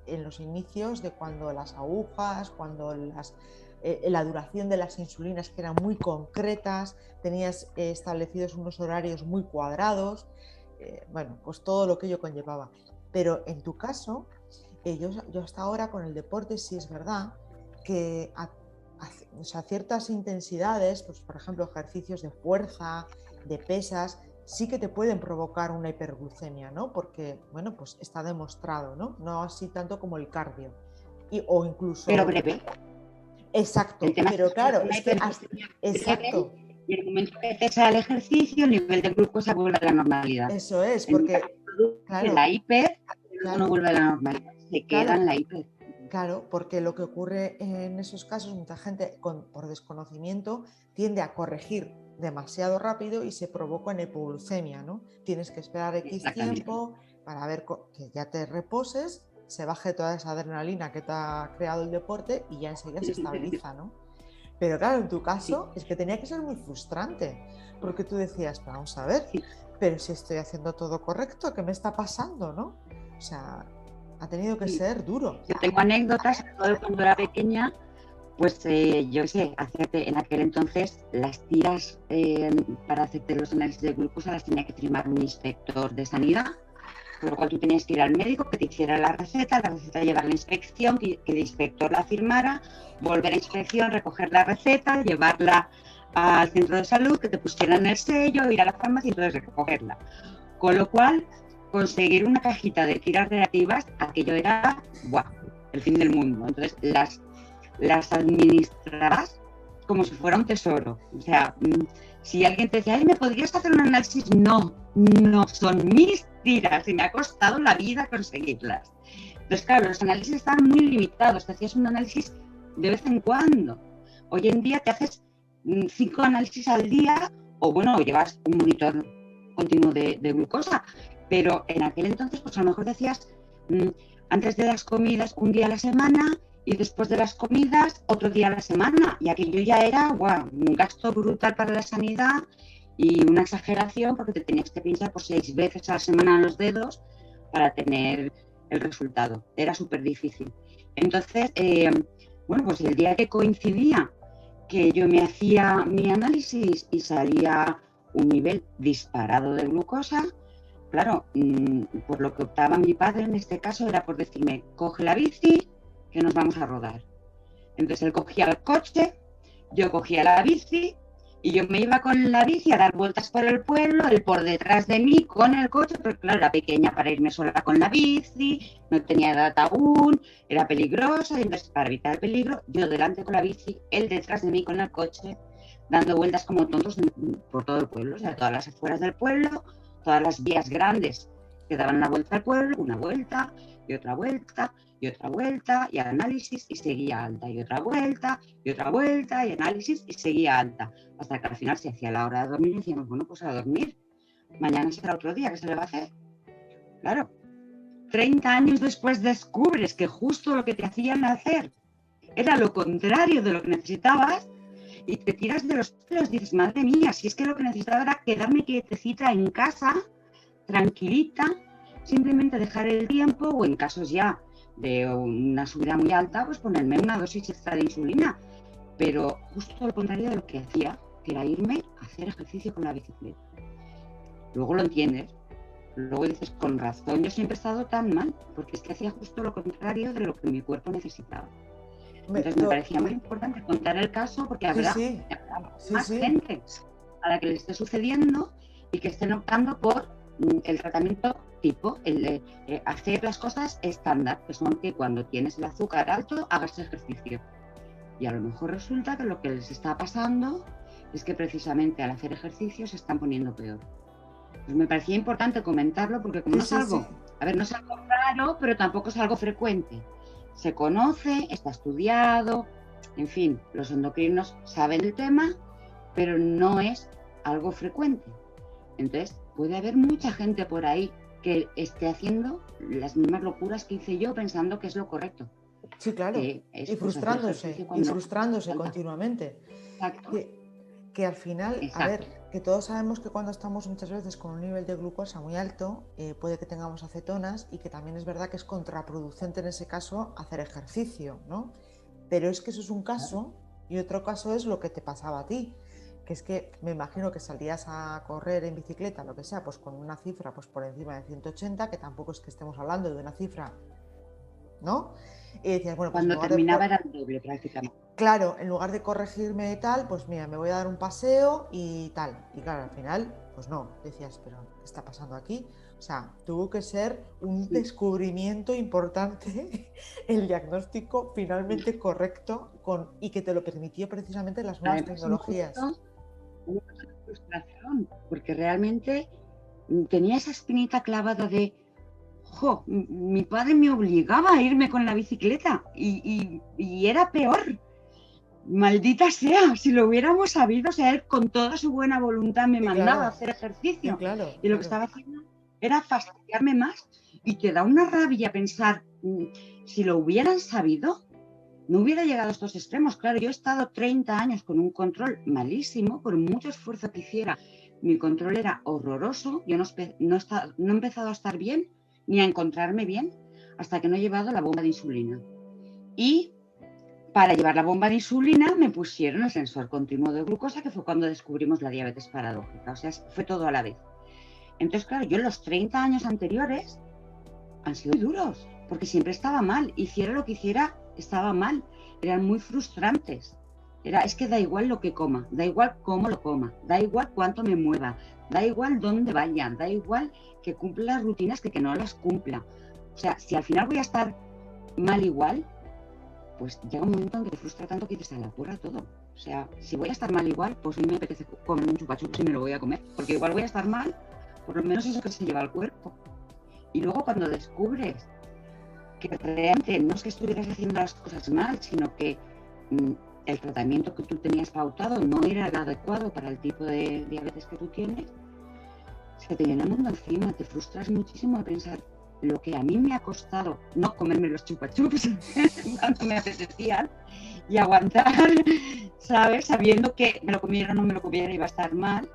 Speaker 2: en los inicios de cuando las agujas, cuando la duración de las insulinas que eran muy concretas, tenías establecidos unos horarios muy cuadrados, bueno, pues todo lo que ello conllevaba. Pero en tu caso, yo hasta ahora con el deporte sí es verdad que o sea, ciertas intensidades, pues por ejemplo ejercicios de fuerza, de pesas, sí que te pueden provocar una hiperglucemia, ¿no? Porque, bueno, pues está demostrado, ¿no? No así tanto como el cardio. O
Speaker 1: Pero
Speaker 2: incluso...
Speaker 1: breve. El
Speaker 2: Exacto,
Speaker 1: tema es
Speaker 2: pero
Speaker 1: que
Speaker 2: claro,
Speaker 1: una
Speaker 2: es que...
Speaker 1: hiperglucemia breve
Speaker 2: Exacto,
Speaker 1: y en el momento que cesa el ejercicio, el nivel de glucosa vuelve a la normalidad.
Speaker 2: eso es,
Speaker 1: En mi caso,
Speaker 2: porque,
Speaker 1: produce la
Speaker 2: claro,
Speaker 1: hiper, pero luego no
Speaker 2: claro,
Speaker 1: vuelve a la normalidad, se queda
Speaker 2: claro,
Speaker 1: en la hiper.
Speaker 2: claro, porque lo que ocurre en esos casos, mucha gente por desconocimiento tiende a corregir demasiado rápido y se provoca una hipoglucemia, ¿no? Tienes que esperar X
Speaker 1: Exactamente.
Speaker 2: tiempo para ver que ya te reposes, se baje toda esa adrenalina que te ha creado el deporte y ya enseguida se estabiliza, ¿no? Pero claro, en tu
Speaker 1: Sí,
Speaker 2: caso es que tenía que ser muy frustrante, porque tú decías, "Pero vamos a ver,
Speaker 1: sí.
Speaker 2: pero si estoy haciendo todo correcto, ¿qué me está pasando, no?". O sea, ha tenido que
Speaker 1: Sí.
Speaker 2: ser duro.
Speaker 1: Yo tengo anécdotas, sobre todo cuando era pequeña, pues yo sé, en aquel entonces las tiras para hacerte los análisis de glucosa las tenía que firmar un inspector de sanidad, por lo cual tú tenías que ir al médico que te hiciera la receta llevar la inspección, que el inspector la firmara, volver a inspección, recoger la receta, llevarla al centro de salud, que te pusieran el sello, ir a la farmacia y entonces recogerla. Con lo cual, conseguir una cajita de tiras reactivas, aquello era, ¡buah!, el fin del mundo. Entonces, las administrabas como si fuera un tesoro. O sea, si alguien te decía, ay, ¿me podrías hacer un análisis? No, no, son mis tiras y me ha costado la vida conseguirlas. Entonces, claro, los análisis estaban muy limitados, te hacías un análisis de vez en cuando. Hoy en día te haces 5 análisis al día o, bueno, llevas un monitor continuo de glucosa, pero en aquel entonces, pues a lo mejor decías antes de las comidas un día a la semana y después de las comidas otro día a la semana, y aquello ya era un gasto brutal para la sanidad y una exageración porque te tenías que pinchar por 6 veces a la semana los dedos para tener el resultado. Era súper difícil. Entonces, bueno, pues el día que coincidía que yo me hacía mi análisis y salía un nivel disparado de glucosa, claro, por lo que optaba mi padre en este caso era por decirme, coge la bici, que nos vamos a rodar. Entonces él cogía el coche, yo cogía la bici y yo me iba con la bici a dar vueltas por el pueblo, él por detrás de mí con el coche, pero claro, era pequeña para irme sola con la bici, no tenía edad aún, era peligrosa, y entonces para evitar el peligro, yo delante con la bici, él detrás de mí con el coche, dando vueltas como tontos por todo el pueblo, o sea, todas las afueras del pueblo, todas las vías grandes que daban la vuelta al pueblo, una vuelta y otra vuelta y otra vuelta y análisis y seguía alta y otra vuelta y otra vuelta y análisis y seguía alta, hasta que al final se hacía la hora de dormir y decíamos, bueno, pues a dormir, mañana será otro día, ¿qué se le va a hacer? Claro, 30 años después descubres que justo lo que te hacían hacer era lo contrario de lo que necesitabas y te tiras de los pelos, dices, madre mía, si es que lo que necesitaba era quedarme quietecita en casa, tranquilita, simplemente dejar el tiempo o en casos ya de una subida muy alta, pues ponerme una dosis extra de insulina, pero justo lo contrario de lo que hacía, que era irme a hacer ejercicio con la bicicleta. Luego lo entiendes, luego dices, con razón, yo siempre he estado tan mal, porque es que hacía justo lo contrario de lo que mi cuerpo necesitaba. Entonces me parecía muy importante contar el caso porque
Speaker 2: Sí,
Speaker 1: habrá
Speaker 2: sí, sí,
Speaker 1: más
Speaker 2: sí.
Speaker 1: gente a la que le esté sucediendo y que estén optando por el tratamiento tipo, el de hacer las cosas estándar, que son que cuando tienes el azúcar alto hagas ejercicio. Y a lo mejor resulta que lo que les está pasando es que precisamente al hacer ejercicio se están poniendo peor. Pues me parecía importante comentarlo porque como
Speaker 2: Sí,
Speaker 1: no es
Speaker 2: sí, sí.
Speaker 1: algo, a ver, no es algo raro, pero tampoco es algo frecuente. Se conoce, está estudiado, en fin, los endocrinos saben el tema, pero no es algo frecuente. Entonces, puede haber mucha gente por ahí que esté haciendo las mismas locuras que hice yo pensando que es lo correcto.
Speaker 2: Sí, claro.
Speaker 1: Que es pues hacer ejercicio
Speaker 2: Y
Speaker 1: cuando
Speaker 2: frustrándose
Speaker 1: falta.
Speaker 2: continuamente.
Speaker 1: Exacto.
Speaker 2: Que al final, a
Speaker 1: Exacto.
Speaker 2: ver, que todos sabemos que cuando estamos muchas veces con un nivel de glucosa muy alto, puede que tengamos acetonas y que también es verdad que es contraproducente en ese caso hacer ejercicio, ¿no? Pero es que eso es un caso Y otro caso es lo que te pasaba a ti, que es que me imagino que salías a correr en bicicleta, lo que sea, pues con una cifra pues por encima de 180, que tampoco es que estemos hablando de una cifra, ¿no? Y decías, bueno, pues en
Speaker 1: Cuando
Speaker 2: lugar
Speaker 1: terminaba era el doble prácticamente.
Speaker 2: claro, en lugar de corregirme tal, pues mira, me voy a dar un paseo y tal. Y claro, al final, pues no, decías, pero ¿qué está pasando aquí? O sea, tuvo que ser un
Speaker 1: Sí.
Speaker 2: descubrimiento importante el diagnóstico finalmente correcto y que te lo permitió precisamente las nuevas
Speaker 1: Además,
Speaker 2: tecnologías.
Speaker 1: un momento de frustración, porque realmente tenía esa espinita clavada de, jo, mi padre me obligaba a irme con la bicicleta y era peor. Maldita sea, si lo hubiéramos sabido, o sea, él con toda su buena voluntad me
Speaker 2: Sí,
Speaker 1: mandaba a
Speaker 2: claro,
Speaker 1: hacer
Speaker 2: sí,
Speaker 1: ejercicio
Speaker 2: claro,
Speaker 1: y lo que
Speaker 2: claro.
Speaker 1: estaba haciendo era fastidiarme más y te da una rabia pensar, si lo hubieran sabido, no hubiera llegado a estos extremos. Claro, yo he estado 30 años con un control malísimo, por mucho esfuerzo que hiciera, mi control era horroroso, yo no he empezado a estar bien ni a encontrarme bien hasta que no he llevado la bomba de insulina. Y para llevar la bomba de insulina me pusieron el sensor continuo de glucosa, que fue cuando descubrimos la diabetes paradójica. O sea, fue todo a la vez. Entonces, claro, yo en los 30 años anteriores han sido muy duros, porque siempre estaba mal. Hiciera lo que hiciera, estaba mal. Eran muy frustrantes. Es que da igual lo que coma, da igual cómo lo coma, da igual cuánto me mueva, da igual dónde vaya, da igual que cumpla las rutinas que no las cumpla. O sea, si al final voy a estar mal igual, pues llega un momento en que te frustra tanto que dices, a la porra todo. O sea, si voy a estar mal igual, pues a mí me apetece comer un chupachups y me lo voy a comer, porque igual voy a estar mal, por lo menos eso que se lleva al cuerpo. Y luego cuando descubres que realmente no es que estuvieras haciendo las cosas mal, sino que el tratamiento que tú tenías pautado no era el adecuado para el tipo de diabetes que tú tienes, se te llena el mundo encima, te frustras muchísimo al pensar lo que a mí me ha costado no comerme los chupachups cuando me apetecían y aguantar, ¿sabes? Sabiendo que me lo comiera o no me lo comiera iba a estar mal,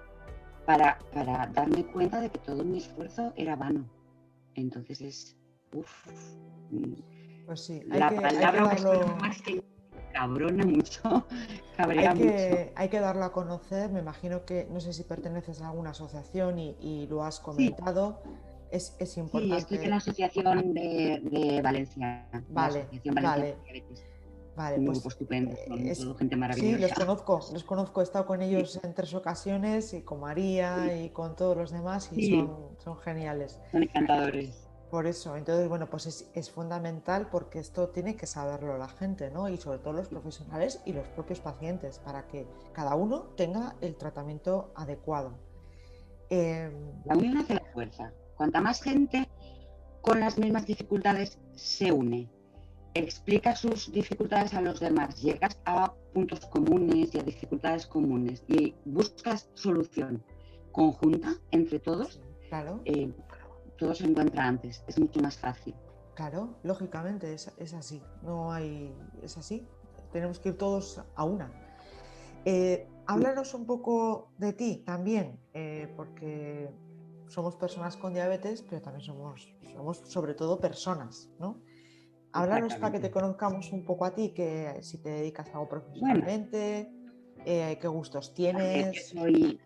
Speaker 1: para darme cuenta de que todo mi esfuerzo era vano. Entonces es,
Speaker 2: Pues sí,
Speaker 1: la palabra que estoy más que cabrona mucho, cabrea mucho.
Speaker 2: hay que darlo a conocer. Me imagino que, no sé si perteneces a alguna asociación y lo has
Speaker 1: Sí,
Speaker 2: comentado. Es
Speaker 1: sí,
Speaker 2: importante.
Speaker 1: estoy en la asociación de Valencia, la
Speaker 2: Vale,
Speaker 1: Asociación Valenciana
Speaker 2: vale,
Speaker 1: de Diabetes.
Speaker 2: vale,
Speaker 1: Un grupo
Speaker 2: pues
Speaker 1: estupendo, son todo gente
Speaker 2: sí,
Speaker 1: maravillosa.
Speaker 2: los conozco, he estado con
Speaker 1: Sí,
Speaker 2: ellos en 3 ocasiones y con María y con todos los demás y
Speaker 1: sí,
Speaker 2: son geniales.
Speaker 1: son encantadores.
Speaker 2: Por eso, entonces, bueno, pues es fundamental porque esto tiene que saberlo la gente, ¿no? Y sobre todo los profesionales y los propios pacientes, para que cada uno tenga el tratamiento adecuado.
Speaker 1: La unión hace la fuerza. Cuanta más gente con las mismas dificultades se une, explica sus dificultades a los demás, llegas a puntos comunes y a dificultades comunes y buscas solución conjunta entre todos,
Speaker 2: Sí, claro,
Speaker 1: todo se encuentra antes, es mucho más fácil.
Speaker 2: claro, lógicamente es así, no hay, es así, tenemos que ir todos a una. Háblanos un poco de ti también, porque somos personas con diabetes, pero también somos sobre todo personas, ¿no? Háblanos para que te
Speaker 1: Exactamente.
Speaker 2: conozcamos un poco a ti, que si te dedicas a algo
Speaker 1: Bueno,
Speaker 2: profesionalmente, qué gustos
Speaker 1: a ver, yo
Speaker 2: tienes.
Speaker 1: soy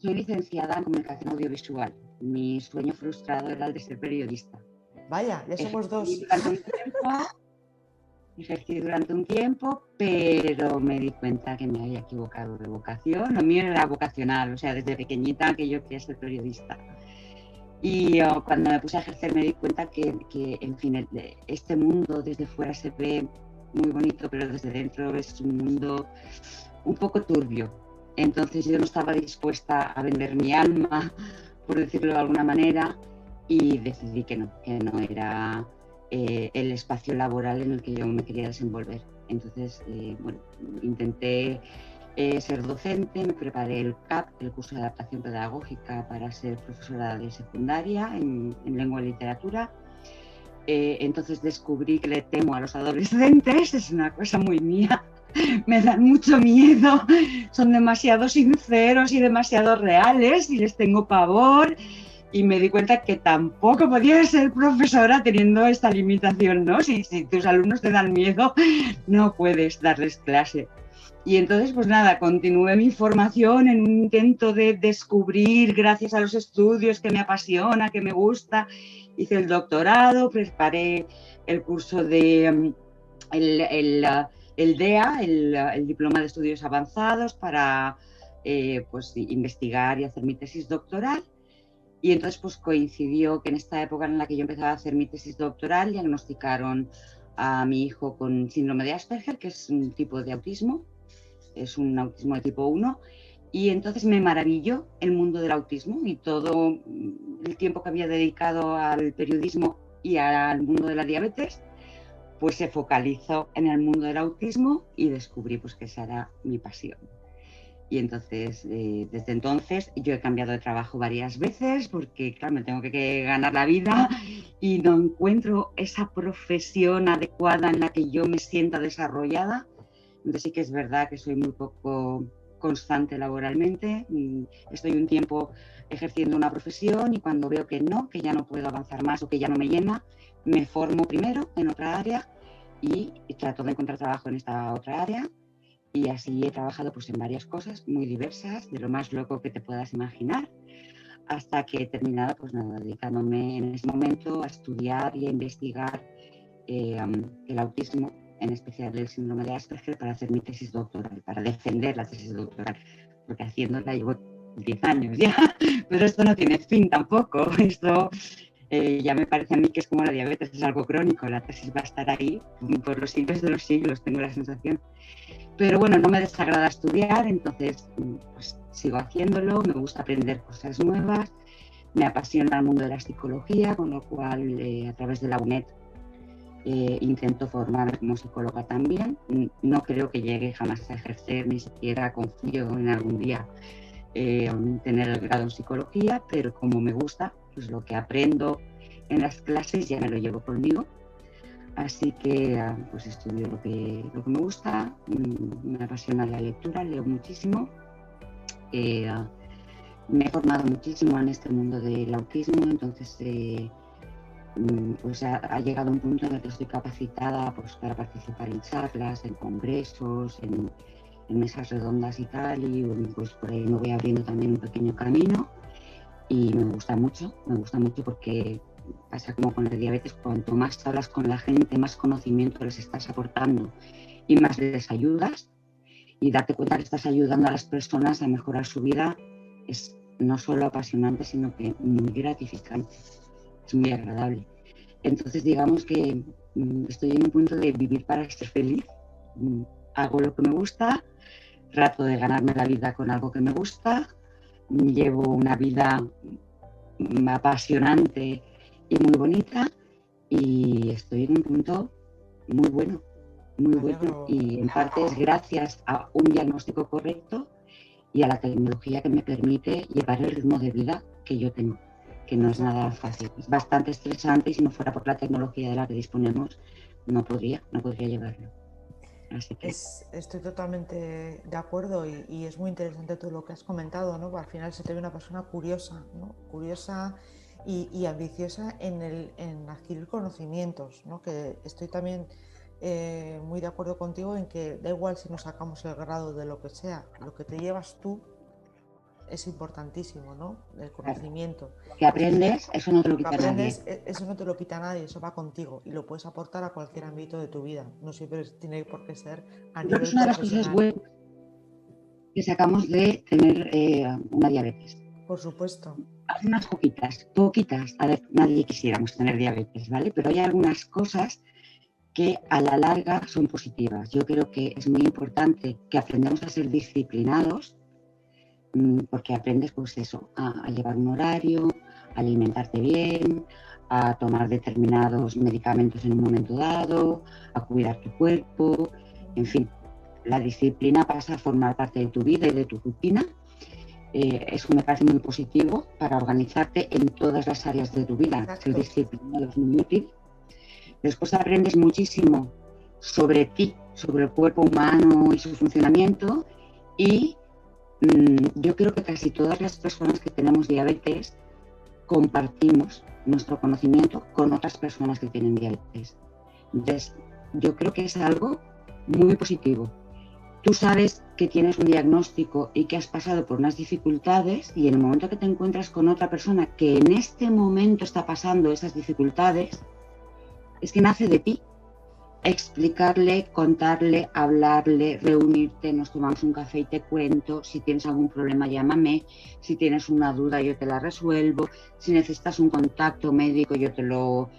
Speaker 1: licenciada en comunicación audiovisual. Mi sueño frustrado era el de ser periodista.
Speaker 2: Vaya, ya somos dos.
Speaker 1: Ejercí durante un tiempo, pero me di cuenta que me había equivocado de vocación. Lo mío era vocacional, o sea, desde pequeñita que yo quería ser periodista. Y cuando me puse a ejercer me di cuenta que en fin, este mundo desde fuera se ve muy bonito, pero desde dentro es un mundo un poco turbio. Entonces yo no estaba dispuesta a vender mi alma, por decirlo de alguna manera, y decidí que no era el espacio laboral en el que yo me quería desenvolver. Entonces, bueno, intenté ser docente, me preparé el CAP, el curso de adaptación pedagógica, para ser profesora de secundaria en lengua y literatura. Entonces descubrí que le temo a los adolescentes, es una cosa muy mía, me dan mucho miedo, son demasiado sinceros y demasiado reales y les tengo pavor. Y me di cuenta que tampoco podía ser profesora teniendo esta limitación, ¿no? Si tus alumnos te dan miedo, no puedes darles clase. Y entonces, pues nada, continué mi formación en un intento de descubrir, gracias a los estudios, que me apasiona, que me gusta. Hice el doctorado, preparé el curso de el DEA, el Diploma de Estudios Avanzados, para pues, investigar y hacer mi tesis doctoral. Y entonces pues coincidió que en esta época en la que yo empezaba a hacer mi tesis doctoral diagnosticaron a mi hijo con síndrome de Asperger, que es un tipo de autismo, es un autismo de tipo 1, y entonces me maravilló el mundo del autismo y todo el tiempo que había dedicado al periodismo y al mundo de la diabetes, pues se focalizó en el mundo del autismo y descubrí pues que esa era mi pasión. Y entonces, desde entonces, yo he cambiado de trabajo varias veces porque, claro, me tengo que ganar la vida y no encuentro esa profesión adecuada en la que yo me sienta desarrollada. Entonces sí que es verdad que soy muy poco constante laboralmente. Estoy un tiempo ejerciendo una profesión y cuando veo que no, que ya no puedo avanzar más o que ya no me llena, me formo primero en otra área y trato de encontrar trabajo en esta otra área. Y así he trabajado pues, en varias cosas muy diversas, de lo más loco que te puedas imaginar, hasta que he terminado pues, nada, dedicándome en ese momento a estudiar y a investigar el autismo, en especial el síndrome de Asperger, para hacer mi tesis doctoral, para defender la tesis doctoral, porque haciéndola llevo 10 años ya, pero esto no tiene fin tampoco. Esto ya me parece a mí que es como la diabetes, es algo crónico, la tesis va a estar ahí por los siglos de los siglos, tengo la sensación. Pero bueno, no me desagrada estudiar, entonces pues, sigo haciéndolo, me gusta aprender cosas nuevas, me apasiona el mundo de la psicología, con lo cual a través de la UNED intento formarme como psicóloga también. No creo que llegue jamás a ejercer, ni siquiera confío en algún día tener el grado en psicología, pero como me gusta, pues lo que aprendo en las clases ya me lo llevo conmigo. Así que pues estudio lo que me gusta, me apasiona la lectura, leo muchísimo, me he formado muchísimo en este mundo del autismo, entonces pues ha llegado un punto en el que estoy capacitada pues, para participar en charlas, en congresos, en mesas redondas y tal, y pues por ahí me voy abriendo también un pequeño camino y me gusta mucho porque pasa como con la diabetes, cuanto más hablas con la gente, más conocimiento les estás aportando y más les ayudas, y darte cuenta que estás ayudando a las personas a mejorar su vida es no solo apasionante, sino que muy gratificante, es muy agradable. Entonces digamos que estoy en un punto de vivir para ser feliz, hago lo que me gusta, trato de ganarme la vida con algo que me gusta, llevo una vida apasionante y muy bonita y estoy en un punto muy bueno, y en parte es gracias a un diagnóstico correcto y a la tecnología que me permite llevar el ritmo de vida que yo tengo, que no es nada fácil, es bastante estresante y si no fuera por la tecnología de la que disponemos no podría llevarlo. Así que...
Speaker 2: Estoy totalmente de acuerdo y es muy interesante todo lo que has comentado, ¿no? Al final se te ve una persona curiosa, ¿no? Curiosa y ambiciosa en adquirir conocimientos, ¿no? Que estoy también muy de acuerdo contigo en que da igual si nos sacamos el grado de lo que sea, lo que te llevas tú es importantísimo, ¿no? El conocimiento.
Speaker 1: Lo que aprendes, eso no te lo quita nadie.
Speaker 2: Eso no te lo quita nadie, eso va contigo y lo puedes aportar a cualquier ámbito de tu vida. No siempre tiene por qué ser a nivel profesional.
Speaker 1: Es una de las cosas buenas que sacamos de tener una diabetes.
Speaker 2: Por supuesto.
Speaker 1: Hay unas poquitas, a ver, nadie quisiéramos tener diabetes, ¿vale? Pero hay algunas cosas que a la larga son positivas. Yo creo que es muy importante que aprendamos a ser disciplinados, porque aprendes pues eso, a llevar un horario, a alimentarte bien, a tomar determinados medicamentos en un momento dado, a cuidar tu cuerpo, en fin, la disciplina pasa a formar parte de tu vida y de tu rutina. Eso me parece muy positivo para organizarte en todas las áreas de tu vida.
Speaker 2: Exacto.
Speaker 1: Ser disciplinado es muy útil. Después aprendes muchísimo sobre ti, sobre el cuerpo humano y su funcionamiento, y yo creo que casi todas las personas que tenemos diabetes compartimos nuestro conocimiento con otras personas que tienen diabetes. Entonces, yo creo que es algo muy positivo. tú sabes que tienes un diagnóstico y que has pasado por unas dificultades, y en el momento que te encuentras con otra persona que en este momento está pasando esas dificultades, es que nace de ti explicarle, contarle, hablarle, reunirte, nos tomamos un café y te cuento, si tienes algún problema llámame, si tienes una duda yo te la resuelvo, si necesitas un contacto médico yo te lo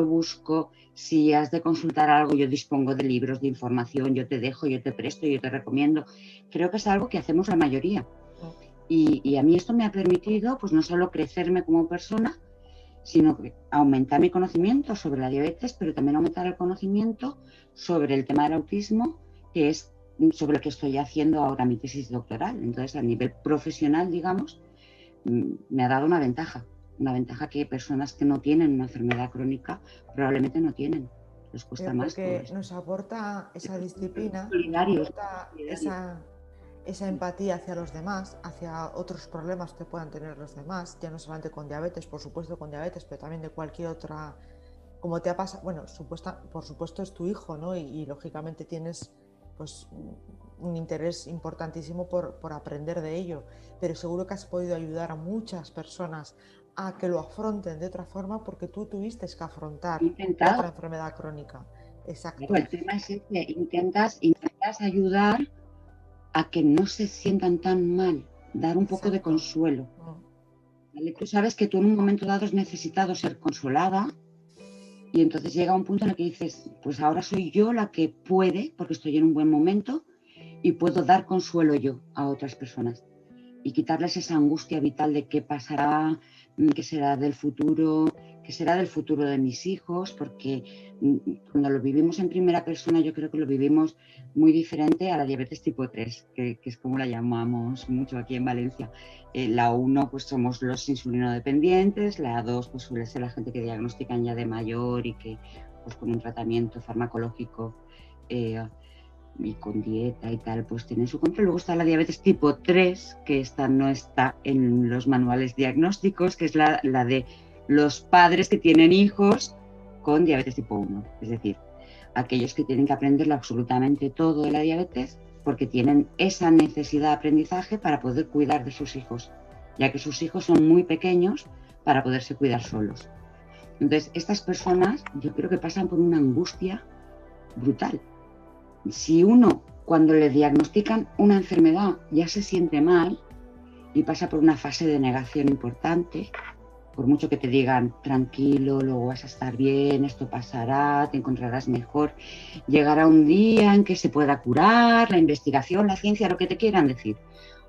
Speaker 1: busco, si has de consultar algo yo dispongo de libros de información, yo te dejo, yo te presto, yo te recomiendo. Creo que es algo que hacemos la mayoría y a mí esto me ha permitido pues no solo crecerme como persona, sino que aumentar mi conocimiento sobre la diabetes, pero también aumentar el conocimiento sobre el tema del autismo, que es sobre lo que estoy haciendo ahora mi tesis doctoral. Entonces, a nivel profesional, digamos, me ha dado una ventaja que personas que no tienen una enfermedad crónica probablemente no tienen. Les cuesta más.
Speaker 2: Porque nos aporta esa disciplina,
Speaker 1: solidarios,
Speaker 2: nos aporta esa empatía hacia los demás, hacia otros problemas que puedan tener los demás, ya no solamente con diabetes, por supuesto con diabetes, pero también de cualquier otra, como te ha pasado, bueno, por supuesto es tu hijo, ¿no? Y lógicamente tienes pues un interés importantísimo por aprender de ello, pero seguro que has podido ayudar a muchas personas a que lo afronten de otra forma porque tú tuviste que afrontar otra enfermedad crónica. Exacto.
Speaker 1: Claro, el tema es que intentas ayudar a que no se sientan tan mal, dar un poco de consuelo. ¿Vale? Tú sabes que tú en un momento dado has necesitado ser consolada y entonces llega un punto en el que dices, pues ahora soy yo la que puede, porque estoy en un buen momento y puedo dar consuelo yo a otras personas y quitarles esa angustia vital de qué pasará, qué será del futuro de mis hijos, porque cuando lo vivimos en primera persona yo creo que lo vivimos muy diferente a la diabetes tipo 3, que es como la llamamos mucho aquí en Valencia. La 1 pues somos los insulinodependientes, la 2 pues suele ser la gente que diagnostican ya de mayor y que pues con un tratamiento farmacológico y con dieta y tal, pues tiene su control. Luego está la diabetes tipo 3, que esta no está en los manuales diagnósticos, que es la de los padres que tienen hijos con diabetes tipo 1. Es decir, aquellos que tienen que aprenderlo absolutamente todo de la diabetes porque tienen esa necesidad de aprendizaje para poder cuidar de sus hijos, ya que sus hijos son muy pequeños para poderse cuidar solos. Entonces, estas personas yo creo que pasan por una angustia brutal. Si uno, cuando le diagnostican una enfermedad, ya se siente mal y pasa por una fase de negación importante, por mucho que te digan, tranquilo, luego vas a estar bien, esto pasará, te encontrarás mejor, llegará un día en que se pueda curar, la investigación, la ciencia, lo que te quieran decir.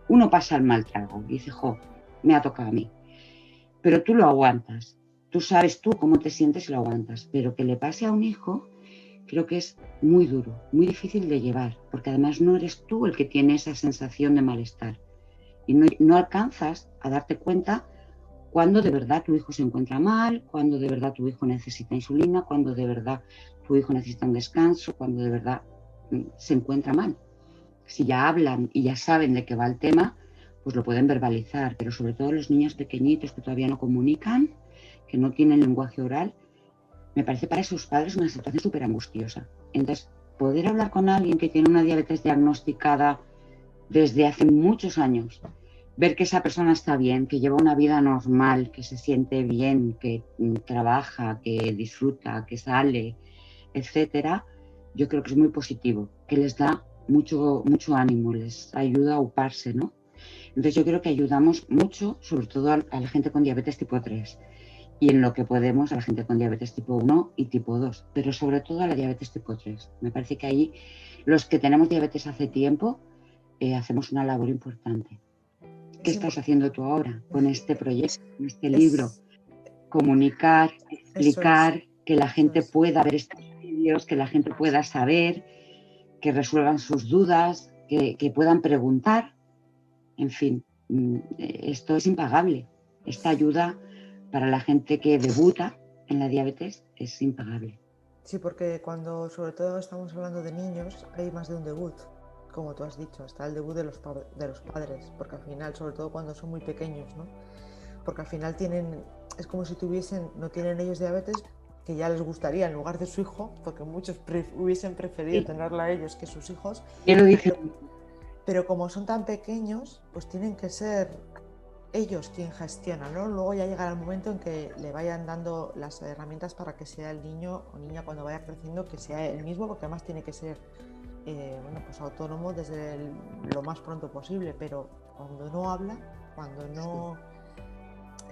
Speaker 1: Uno pasa el mal trago y dice, jo, me ha tocado a mí. Pero tú lo aguantas, tú sabes tú cómo te sientes y lo aguantas, pero que le pase a un hijo creo que es muy duro, muy difícil de llevar, porque además no eres tú el que tiene esa sensación de malestar y no alcanzas a darte cuenta cuando de verdad tu hijo se encuentra mal, cuando de verdad tu hijo necesita insulina, cuando de verdad tu hijo necesita un descanso, cuando de verdad se encuentra mal. Si ya hablan y ya saben de qué va el tema, pues lo pueden verbalizar, pero sobre todo los niños pequeñitos que todavía no comunican, que no tienen lenguaje oral, me parece para esos padres una situación súper angustiosa. Entonces, poder hablar con alguien que tiene una diabetes diagnosticada desde hace muchos años, ver que esa persona está bien, que lleva una vida normal, que se siente bien, que trabaja, que disfruta, que sale, etcétera, yo creo que es muy positivo, que les da mucho ánimo, les ayuda a uparse, ¿no? Entonces yo creo que ayudamos mucho, sobre todo a la gente con diabetes tipo 3 y en lo que podemos a la gente con diabetes tipo 1 y tipo 2, pero sobre todo a la diabetes tipo 3. Me parece que ahí los que tenemos diabetes hace tiempo hacemos una labor importante. ¿Qué estás haciendo tú ahora con este proyecto, con este libro? Comunicar, explicar, que la gente pueda ver estos vídeos, que la gente pueda saber, que resuelvan sus dudas, que puedan preguntar. En fin, esto es impagable. Esta ayuda para la gente que debuta en la diabetes es impagable.
Speaker 2: Sí, porque cuando sobre todo estamos hablando de niños hay más de un debut, como tú has dicho, está el debut de los padres, porque al final, sobre todo cuando son muy pequeños, ¿no? Porque al final es como si no tienen ellos diabetes, que ya les gustaría en lugar de su hijo, porque muchos hubiesen preferido tenerla a ellos que sus hijos.
Speaker 1: Yo lo dije.
Speaker 2: pero como son tan pequeños, pues tienen que ser ellos quien gestionan, ¿no? Luego ya llegará el momento en que le vayan dando las herramientas para que sea el niño o niña cuando vaya creciendo, que sea el mismo, porque además tiene que ser pues autónomo desde lo más pronto posible, pero cuando no habla, cuando no...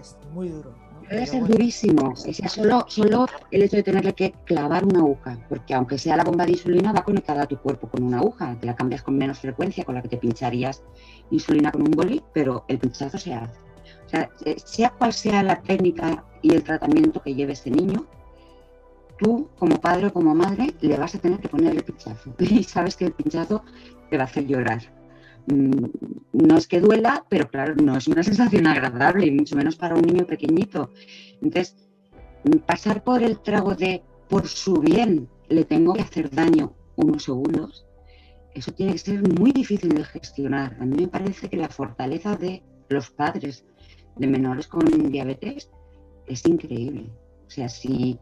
Speaker 2: es muy duro, ¿no?
Speaker 1: Debe
Speaker 2: Pero
Speaker 1: ser
Speaker 2: bueno,
Speaker 1: durísimo. O sea, solo el hecho de tenerle que clavar una aguja, porque aunque sea la bomba de insulina, va conectada a tu cuerpo con una aguja. Te la cambias con menos frecuencia, con la que te pincharías insulina con un boli, pero el pinchazo se hace. O sea cual sea la técnica y el tratamiento que lleve este niño, tú, como padre o como madre, le vas a tener que poner el pinchazo. Y sabes que el pinchazo te va a hacer llorar. No es que duela, pero claro, no es una sensación agradable, y mucho menos para un niño pequeñito. Entonces, pasar por el trago de por su bien le tengo que hacer daño unos segundos, eso tiene que ser muy difícil de gestionar. A mí me parece que la fortaleza de los padres de menores con diabetes es increíble. O sea, si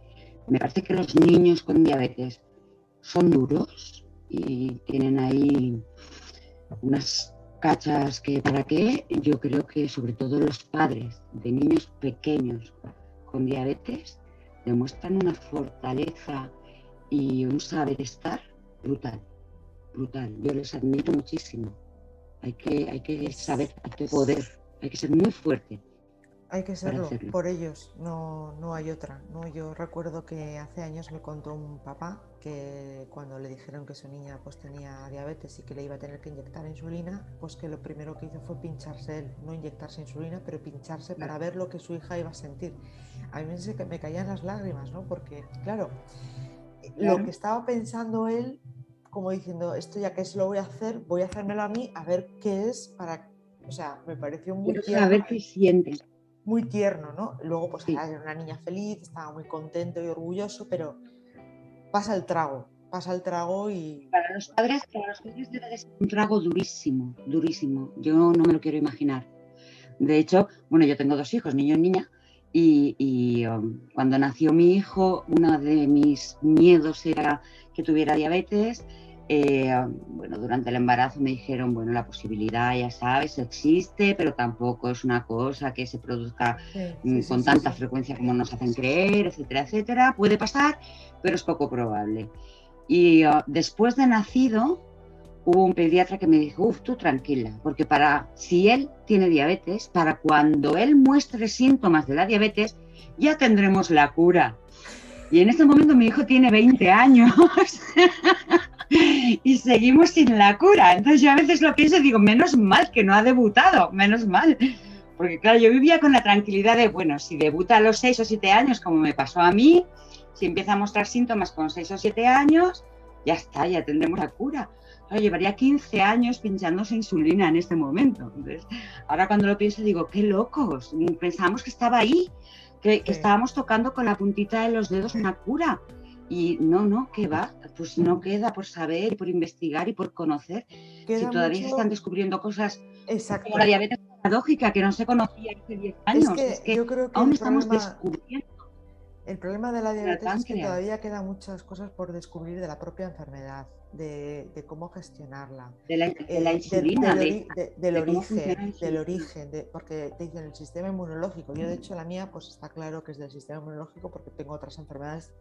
Speaker 1: me parece que los niños con diabetes son duros y tienen ahí unas cachas que para qué, yo creo que sobre todo los padres de niños pequeños con diabetes demuestran una fortaleza y un saber estar brutal, brutal. Yo les admiro muchísimo. Hay que saber, hay que poder, hay que ser muy fuerte
Speaker 2: hay que
Speaker 1: para
Speaker 2: serlo
Speaker 1: hacerlo.
Speaker 2: por ellos, no, no hay otra, ¿no? Yo recuerdo que hace años me contó un papá que cuando le dijeron que su niña pues tenía diabetes y que le iba a tener que inyectar insulina, pues que lo primero que hizo fue pincharse él, no inyectarse insulina, pero pincharse para ver lo que su hija iba a sentir. A mí me caían las lágrimas, ¿no? Porque, claro, lo
Speaker 1: Claro.
Speaker 2: que estaba pensando él, como diciendo, esto ya que es lo voy a hacérmelo a mí, a ver qué es para... O sea, me pareció
Speaker 1: Quiero saber qué sienten.
Speaker 2: muy tierno, ¿no? Luego, pues
Speaker 1: Sí.
Speaker 2: era una niña feliz, estaba muy contento y orgulloso, pero pasa el trago y...
Speaker 1: Para los padres debe de ser un trago durísimo, durísimo. Yo no me lo quiero imaginar. De hecho, bueno, yo tengo 2 hijos, niño y niña, y cuando nació mi hijo, uno de mis miedos era que tuviera diabetes. Bueno, durante el embarazo me dijeron, bueno, la posibilidad, ya sabes, existe, pero tampoco es una cosa que se produzca
Speaker 2: Sí, sí, sí,
Speaker 1: con
Speaker 2: sí,
Speaker 1: tanta
Speaker 2: sí.
Speaker 1: frecuencia como nos hacen creer, etcétera, etcétera. Puede pasar, pero es poco probable. Y después de nacido, hubo un pediatra que me dijo, tú tranquila, porque si él tiene diabetes, para cuando él muestre síntomas de la diabetes, ya tendremos la cura. Y en este momento mi hijo tiene 20 años y seguimos sin la cura. Entonces yo a veces lo pienso y digo, menos mal que no ha debutado, menos mal. Porque claro, yo vivía con la tranquilidad de, bueno, si debuta a los 6 o 7 años, como me pasó a mí, si empieza a mostrar síntomas con 6 o 7 años, ya está, ya tendremos la cura. Claro, llevaría 15 años pinchándose insulina en este momento. Entonces, ahora cuando lo pienso digo, qué locos, pensamos que estaba ahí, que
Speaker 2: Sí.
Speaker 1: estábamos tocando con la puntita de los dedos una cura. Y no, ¿qué va? Pues no queda por saber, por investigar y por conocer. Si
Speaker 2: Queda
Speaker 1: todavía se están
Speaker 2: mucho...
Speaker 1: descubriendo cosas como la
Speaker 2: Exacto.
Speaker 1: diabetes paradójica, que no se conocía hace 10
Speaker 2: Es
Speaker 1: años, es
Speaker 2: que
Speaker 1: que
Speaker 2: yo creo que
Speaker 1: aún estamos descubriendo
Speaker 2: el problema de la
Speaker 1: el
Speaker 2: diabetes es que
Speaker 1: páncreas,
Speaker 2: todavía quedan muchas cosas por descubrir de la propia enfermedad, de cómo gestionarla,
Speaker 1: de la insulina,
Speaker 2: del
Speaker 1: de cómo funciona la insulina.
Speaker 2: origen, porque te dicen el sistema inmunológico. Yo, de hecho, la mía, pues está claro que es del sistema inmunológico porque tengo otras enfermedades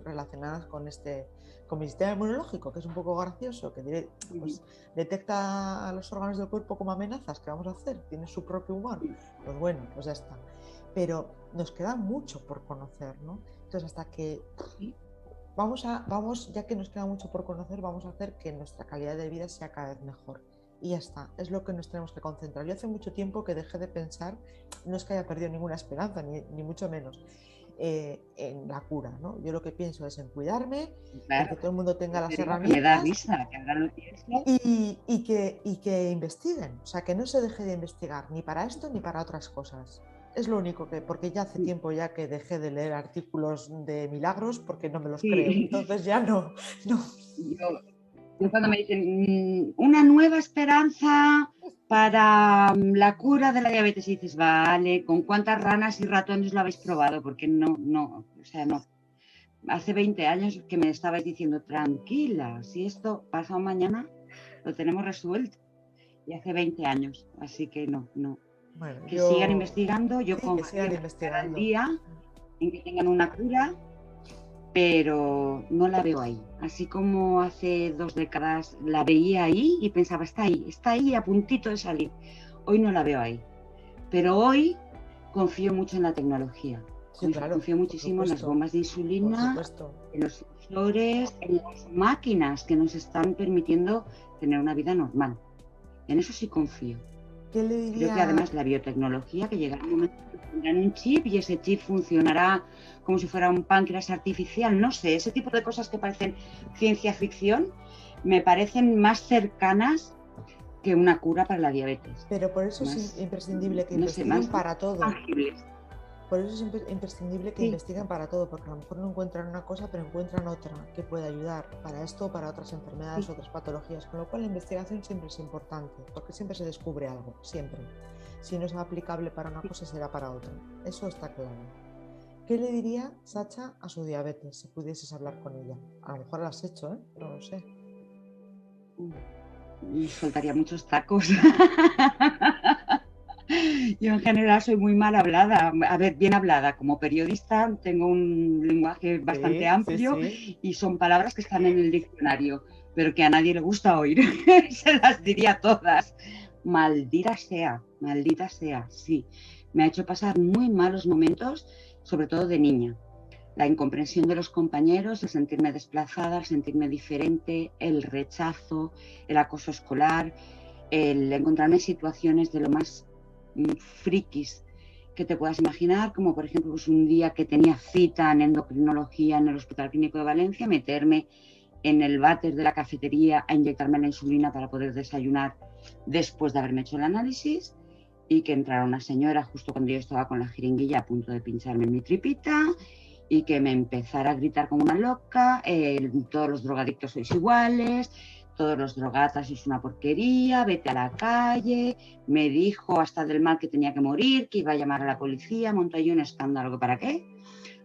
Speaker 2: relacionadas con mi sistema inmunológico, que es un poco gracioso, que pues, detecta a los órganos del cuerpo como amenazas. ¿Qué vamos a hacer? Tiene su propio humor. Pues bueno, pues ya está. Pero nos queda mucho por conocer, ¿no? Entonces, hasta que ya que nos queda mucho por conocer, vamos a hacer que nuestra calidad de vida sea cada vez mejor. Y ya está, es lo que nos tenemos que concentrar. Yo hace mucho tiempo que dejé de pensar, no es que haya perdido ninguna esperanza, ni mucho menos, en la cura, ¿no? Yo lo que pienso es en cuidarme, en que
Speaker 1: Claro,
Speaker 2: todo el mundo tenga
Speaker 1: yo te
Speaker 2: las
Speaker 1: digo que me da
Speaker 2: herramientas
Speaker 1: risa, que ahora lo pienso.
Speaker 2: y que investiguen, o sea, que no se deje de investigar ni para esto ni para otras cosas. Es lo único porque ya hace tiempo ya que dejé de leer artículos de milagros porque no me los creo,
Speaker 1: Sí,
Speaker 2: entonces ya no, no.
Speaker 1: yo cuando me dicen una nueva esperanza para la cura de la diabetes, y dices, vale, ¿con cuántas ranas y ratones lo habéis probado? Porque no, o sea, no. Hace 20 años que me estabais diciendo, tranquila, si esto pasa mañana, lo tenemos resuelto. y hace 20 años, así que no.
Speaker 2: Bueno,
Speaker 1: que sigan investigando, yo
Speaker 2: sí,
Speaker 1: con
Speaker 2: que sigan investigando.
Speaker 1: al día en que tengan una cura, pero no la veo ahí. Así como hace 2 décadas la veía ahí y pensaba, está ahí a puntito de salir. Hoy no la veo ahí. Pero hoy confío mucho en la tecnología.
Speaker 2: Sí, claro,
Speaker 1: confío muchísimo en las bombas de insulina, en los sensores, en las máquinas que nos están permitiendo tener una vida normal. En eso sí confío.
Speaker 2: ¿Qué le diría?
Speaker 1: Creo que además la biotecnología, que llegará un momento que tendrán un chip y ese chip funcionará como si fuera un páncreas artificial, no sé, ese tipo de cosas que parecen ciencia ficción me parecen más cercanas que una cura para la diabetes.
Speaker 2: Pero por eso es imprescindible que investiguen para todo.
Speaker 1: Tangibles.
Speaker 2: Por eso es imprescindible que investiguen para todo, porque a lo mejor no encuentran una cosa, pero encuentran otra que puede ayudar para esto o para otras enfermedades, otras patologías. Con lo cual la investigación siempre es importante, porque siempre se descubre algo, siempre. Si no es aplicable para una cosa, será para otra. Eso está claro. ¿Qué le diría Sacha a su diabetes si pudieses hablar con ella? A lo mejor lo has hecho, ¿eh? No lo sé.
Speaker 1: Soltaría muchos tacos. Yo en general soy muy mal hablada, a ver, bien hablada. Como periodista tengo un lenguaje bastante amplio y son palabras que están en el diccionario, pero que a nadie le gusta oír. Se las diría todas. Maldita sea, sí. Me ha hecho pasar muy malos momentos, sobre todo de niña. La incomprensión de los compañeros, el sentirme desplazada, el sentirme diferente, el rechazo, el acoso escolar, el encontrarme en situaciones de lo más frikis que te puedas imaginar, como por ejemplo pues un día que tenía cita en endocrinología en el Hospital Clínico de Valencia, meterme en el váter de la cafetería a inyectarme la insulina para poder desayunar después de haberme hecho el análisis, y que entrara una señora justo cuando yo estaba con la jeringuilla a punto de pincharme mi tripita y que me empezara a gritar como una loca, todos los drogadictos sois iguales, todos los drogatas es una porquería, vete a la calle. Me dijo hasta del mal que tenía que morir, que iba a llamar a la policía, montó ahí un escándalo, ¿para qué?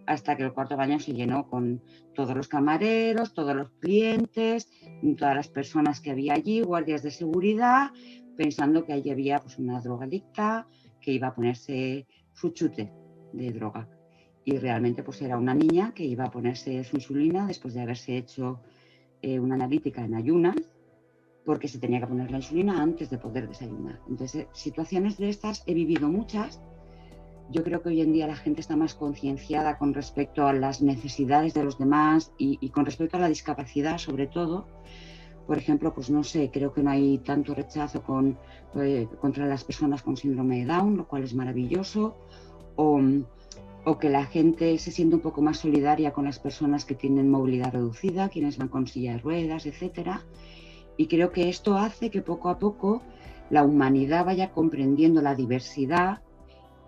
Speaker 1: Hasta que el cuarto baño se llenó con todos los camareros, todos los clientes, todas las personas que había allí, guardias de seguridad, pensando que allí había pues una drogadicta que iba a ponerse su chute de droga. Y realmente pues era una niña que iba a ponerse su insulina después de haberse hecho una analítica en ayunas, porque se tenía que poner la insulina antes de poder desayunar. Entonces, situaciones de estas he vivido muchas. Yo creo que hoy en día la gente está más concienciada con respecto a las necesidades de los demás y con respecto a la discapacidad, sobre todo. Por ejemplo, pues no sé, creo que no hay tanto rechazo contra las personas con síndrome de Down, lo cual es maravilloso, o que la gente se siente un poco más solidaria con las personas que tienen movilidad reducida, quienes van con silla de ruedas, etcétera. Y creo que esto hace que poco a poco la humanidad vaya comprendiendo la diversidad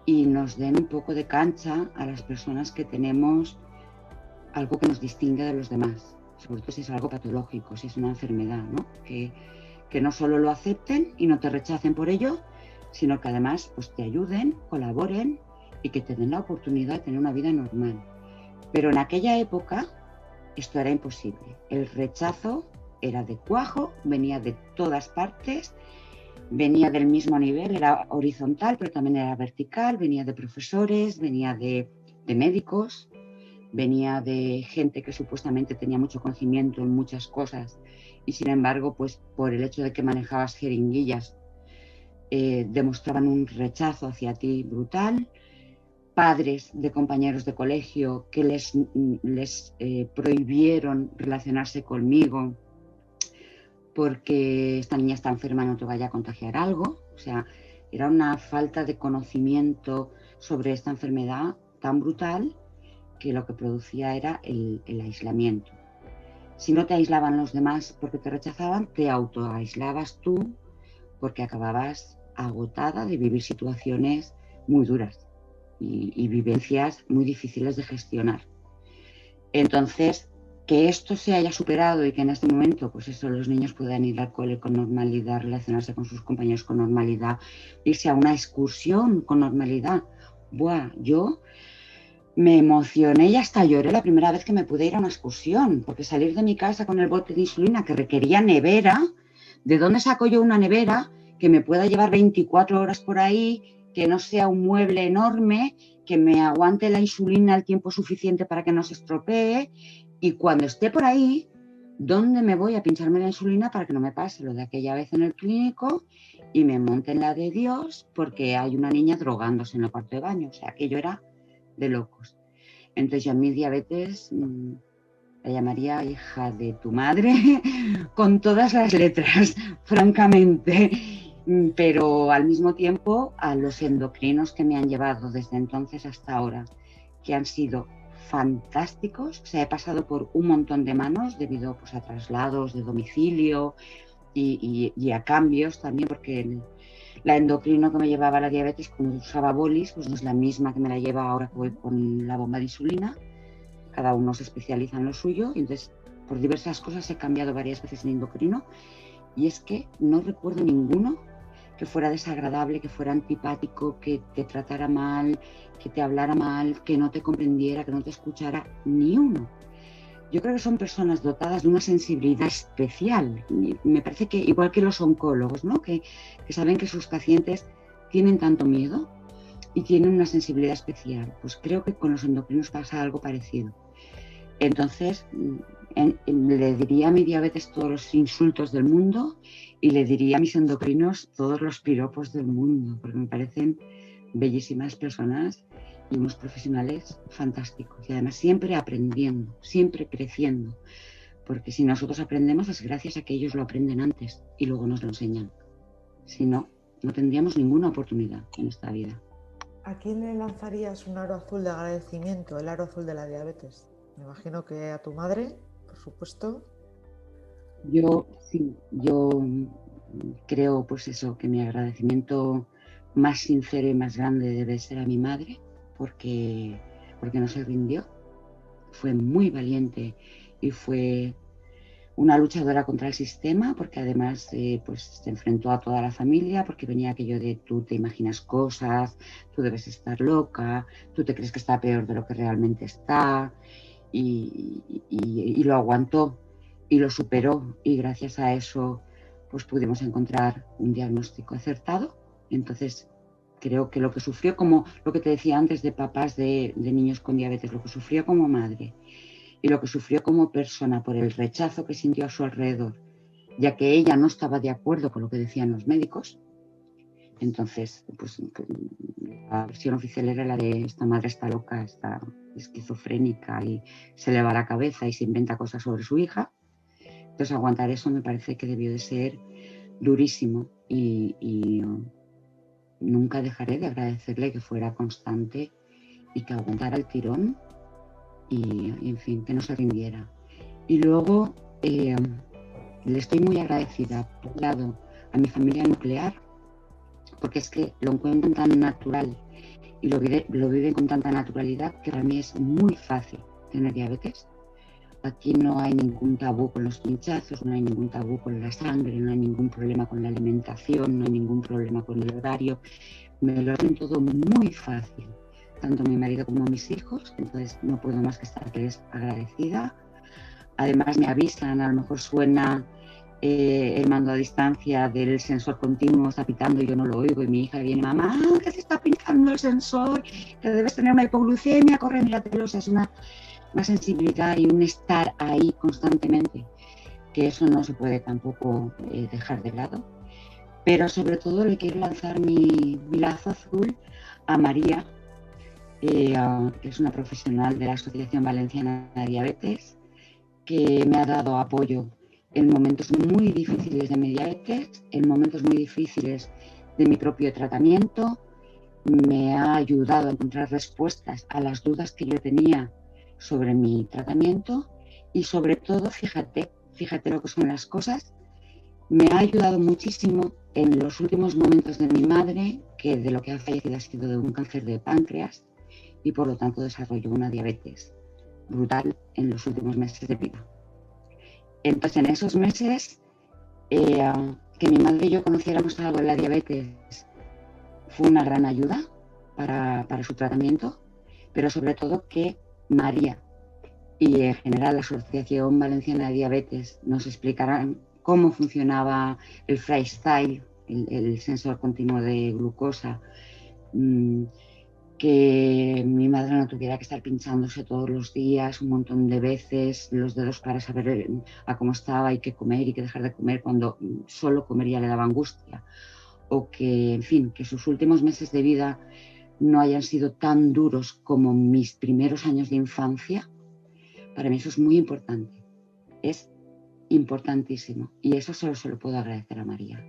Speaker 1: y nos den un poco de cancha a las personas que tenemos algo que nos distingue de los demás, sobre todo si es algo patológico, si es una enfermedad, ¿no? Que no solo lo acepten y no te rechacen por ello, sino que además pues, te ayuden, colaboren y que te den la oportunidad de tener una vida normal. Pero en aquella época esto era imposible. El rechazo era de cuajo, venía de todas partes, venía del mismo nivel, era horizontal, pero también era vertical, venía de profesores, venía de médicos, venía de gente que supuestamente tenía mucho conocimiento en muchas cosas y sin embargo, pues por el hecho de que manejabas jeringuillas, demostraban un rechazo hacia ti brutal. Padres de compañeros de colegio que les prohibieron relacionarse conmigo porque esta niña está enferma, no te vaya a contagiar algo. O sea, era una falta de conocimiento sobre esta enfermedad tan brutal que lo que producía era el aislamiento. Si no te aislaban los demás porque te rechazaban, te autoaislabas tú porque acababas agotada de vivir situaciones muy duras y vivencias muy difíciles de gestionar. Entonces, que esto se haya superado y que en este momento, pues eso, los niños puedan ir al cole con normalidad, relacionarse con sus compañeros con normalidad, irse a una excursión con normalidad. Buah, yo me emocioné y hasta lloré la primera vez que me pude ir a una excursión, porque salir de mi casa con el bote de insulina que requería nevera, ¿de dónde saco yo una nevera que me pueda llevar 24 horas por ahí, que no sea un mueble enorme, que me aguante la insulina el tiempo suficiente para que no se estropee, y cuando esté por ahí, ¿dónde me voy a pincharme la insulina para que no me pase lo de aquella vez en el clínico y me monte en la de Dios porque hay una niña drogándose en el cuarto de baño? O sea, aquello era de locos. Entonces yo a mi diabetes la llamaría hija de tu madre con todas las letras, francamente. Pero al mismo tiempo a los endocrinos que me han llevado desde entonces hasta ahora, que han sido fantásticos. O sea, he pasado por un montón de manos debido pues, a traslados de domicilio y a cambios también, porque la endocrino que me llevaba la diabetes cuando usaba bolis, pues no es la misma que me la lleva ahora que voy con la bomba de insulina. Cada uno se especializa en lo suyo, y entonces por diversas cosas he cambiado varias veces de endocrino, y es que no recuerdo ninguno que fuera desagradable, que fuera antipático, que te tratara mal, que te hablara mal, que no te comprendiera, que no te escuchara, ni uno. Yo creo que son personas dotadas de una sensibilidad especial. Me parece que igual que los oncólogos, ¿no? que saben que sus pacientes tienen tanto miedo y tienen una sensibilidad especial. Pues creo que con los endocrinos pasa algo parecido. Entonces, le diría a mi diabetes todos los insultos del mundo y le diría a mis endocrinos todos los piropos del mundo, porque me parecen bellísimas personas y unos profesionales fantásticos. Y además siempre aprendiendo, siempre creciendo, porque si nosotros aprendemos es gracias a que ellos lo aprenden antes y luego nos lo enseñan. Si no, no tendríamos ninguna oportunidad en esta vida.
Speaker 2: ¿A quién le lanzarías un aro azul de agradecimiento, el aro azul de la diabetes? Me imagino que a tu madre, por supuesto.
Speaker 1: Yo creo pues eso, que mi agradecimiento más sincero y más grande debe ser a mi madre, porque no se rindió, fue muy valiente y fue una luchadora contra el sistema, porque además pues se enfrentó a toda la familia, porque venía aquello de tú te imaginas cosas, tú debes estar loca, tú te crees que está peor de lo que realmente está, y lo aguantó y lo superó, y gracias a eso pues pudimos encontrar un diagnóstico acertado. Entonces creo que lo que sufrió, como lo que te decía antes de papás de niños con diabetes, lo que sufrió como madre y lo que sufrió como persona por el rechazo que sintió a su alrededor, ya que ella no estaba de acuerdo con lo que decían los médicos. Entonces, pues la versión oficial era la de esta madre está loca, está esquizofrénica y se le va la cabeza y se inventa cosas sobre su hija. Entonces aguantar eso me parece que debió de ser durísimo, y nunca dejaré de agradecerle que fuera constante y que aguantara el tirón y en fin, que no se rindiera. Y luego le estoy muy agradecida, por un lado, a mi familia nuclear, porque es que lo encuentran tan natural y lo viven con tanta naturalidad que para mí es muy fácil tener diabetes. Aquí no hay ningún tabú con los pinchazos, no hay ningún tabú con la sangre, no hay ningún problema con la alimentación, no hay ningún problema con el horario. Me lo hacen todo muy fácil, tanto mi marido como mis hijos, entonces no puedo más que estarles agradecida. Además me avisan, a lo mejor suena el mando a distancia del sensor continuo, está pitando y yo no lo oigo, y mi hija viene, mamá, que se está pinchando el sensor, que debes tener una hipoglucemia, corre, míratelo. O sea, es una sensibilidad y un estar ahí constantemente, que eso no se puede tampoco dejar de lado. Pero sobre todo le quiero lanzar mi lazo azul a María, que es una profesional de la Asociación Valenciana de Diabetes, que me ha dado apoyo en momentos muy difíciles de mi diabetes, en momentos muy difíciles de mi propio tratamiento. Me ha ayudado a encontrar respuestas a las dudas que yo tenía sobre mi tratamiento, y sobre todo, fíjate lo que son las cosas, me ha ayudado muchísimo en los últimos momentos de mi madre, que de lo que ha fallecido ha sido de un cáncer de páncreas, y por lo tanto desarrolló una diabetes brutal en los últimos meses de vida. Entonces, en esos meses, que mi madre y yo conociéramos algo de la diabetes fue una gran ayuda para su tratamiento, pero sobre todo que María y en general la Asociación Valenciana de Diabetes nos explicaran cómo funcionaba el freestyle el sensor continuo de glucosa, que mi madre no tuviera que estar pinchándose todos los días un montón de veces los dedos para saber a cómo estaba y qué comer y qué dejar de comer, cuando solo comer ya le daba angustia, o que, en fin, que sus últimos meses de vida no hayan sido tan duros como mis primeros años de infancia. Para mí eso es muy importante, es importantísimo, y eso solo se lo puedo agradecer a María.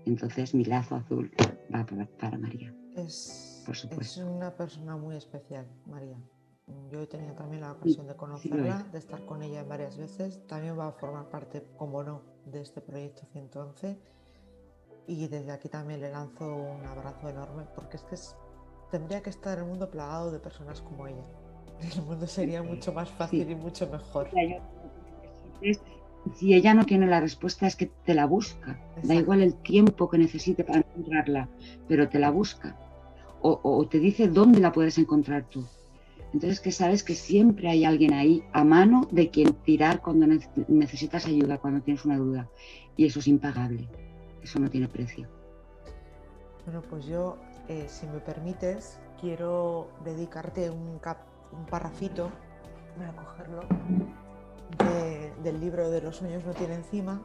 Speaker 1: Entonces mi lazo azul va para María. Por supuesto.
Speaker 2: Es una persona muy especial, María. Yo he tenido también la ocasión de conocerla, de estar con ella varias veces. También va a formar parte, como no, de este proyecto 111. Y desde aquí también le lanzo un abrazo enorme, porque tendría que estar el mundo plagado de personas como ella. El mundo sería mucho más fácil y mucho mejor.
Speaker 1: Si ella no tiene la respuesta, es que te la busca.
Speaker 2: Exacto.
Speaker 1: Da igual el tiempo que necesite para encontrarla, pero te la busca. O te dice dónde la puedes encontrar tú. Entonces, que sabes que siempre hay alguien ahí a mano de quien tirar cuando necesitas ayuda, cuando tienes una duda. Y eso es impagable. Eso no tiene precio.
Speaker 2: Bueno, pues yo, si me permites, quiero dedicarte un parrafito, voy a cogerlo, del libro de Los sueños no tienen cima.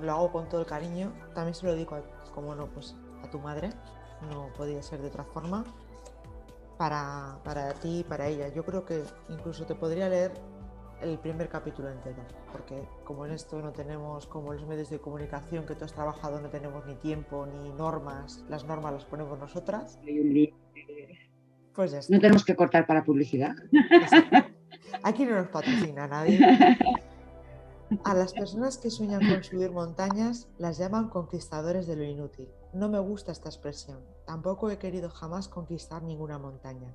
Speaker 2: Lo hago con todo el cariño. También se lo dedico, como no, pues a tu madre. No podía ser de otra forma. Para ti y para ella. Yo creo que incluso te podría leer el primer capítulo entero, porque como en esto no tenemos, como los medios de comunicación que tú has trabajado, no tenemos ni tiempo ni normas, las normas las ponemos nosotras. Pues ya está.
Speaker 1: No tenemos que cortar para publicidad.
Speaker 2: Exacto. Aquí no nos patrocina nadie. A las personas que sueñan con subir montañas las llaman conquistadores de lo inútil. No me gusta esta expresión. Tampoco he querido jamás conquistar ninguna montaña.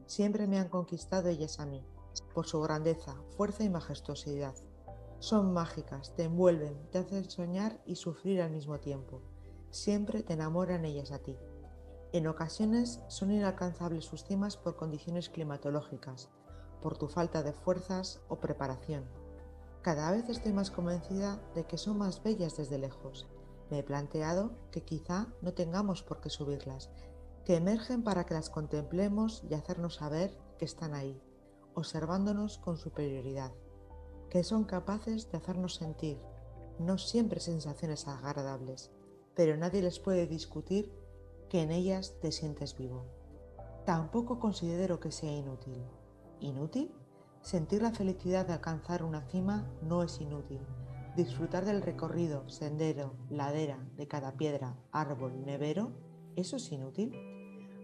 Speaker 2: Siempre me han conquistado ellas a mí, por su grandeza, fuerza y majestuosidad. Son mágicas, te envuelven, te hacen soñar y sufrir al mismo tiempo. Siempre te enamoran ellas a ti. En ocasiones son inalcanzables sus cimas por condiciones climatológicas, por tu falta de fuerzas o preparación. Cada vez estoy más convencida de que son más bellas desde lejos. Me he planteado que quizá no tengamos por qué subirlas, que emergen para que las contemplemos y hacernos saber que están ahí, observándonos con superioridad, que son capaces de hacernos sentir, no siempre sensaciones agradables, pero nadie les puede discutir que en ellas te sientes vivo. Tampoco considero que sea inútil. ¿Inútil? Sentir la felicidad de alcanzar una cima no es inútil. Disfrutar del recorrido, sendero, ladera, de cada piedra, árbol, nevero, ¿eso es inútil?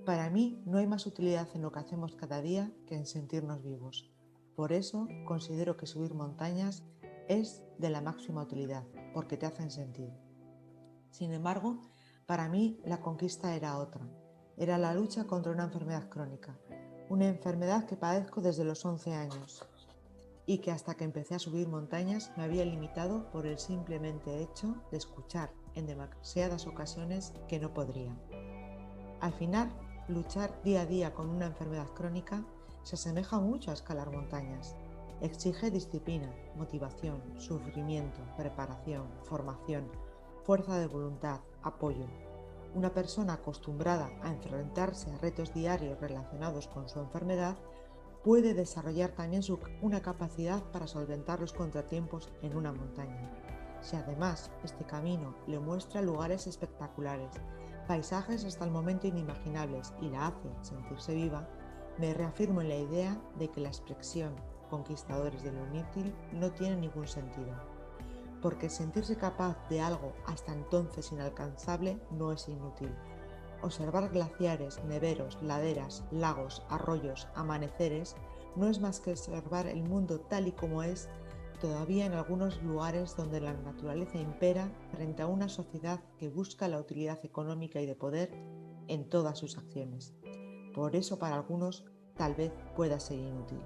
Speaker 2: Para mí no hay más utilidad en lo que hacemos cada día que en sentirnos vivos. Por eso considero que subir montañas es de la máxima utilidad, porque te hacen sentir. Sin embargo, para mí la conquista era otra. Era la lucha contra una enfermedad crónica. Una enfermedad que padezco desde los 11 años y que hasta que empecé a subir montañas me había limitado por el simplemente hecho de escuchar en demasiadas ocasiones que no podría. Al final, luchar día a día con una enfermedad crónica se asemeja mucho a escalar montañas. Exige disciplina, motivación, sufrimiento, preparación, formación, fuerza de voluntad, apoyo. Una persona acostumbrada a enfrentarse a retos diarios relacionados con su enfermedad puede desarrollar también una capacidad para solventar los contratiempos en una montaña. Si además este camino le muestra lugares espectaculares, paisajes hasta el momento inimaginables y la hace sentirse viva, me reafirmo en la idea de que la expresión conquistadores de lo inútil no tiene ningún sentido. Porque sentirse capaz de algo hasta entonces inalcanzable no es inútil. Observar glaciares, neveros, laderas, lagos, arroyos, amaneceres no es más que observar el mundo tal y como es, todavía en algunos lugares donde la naturaleza impera frente a una sociedad que busca la utilidad económica y de poder en todas sus acciones. Por eso para algunos tal vez pueda ser inútil.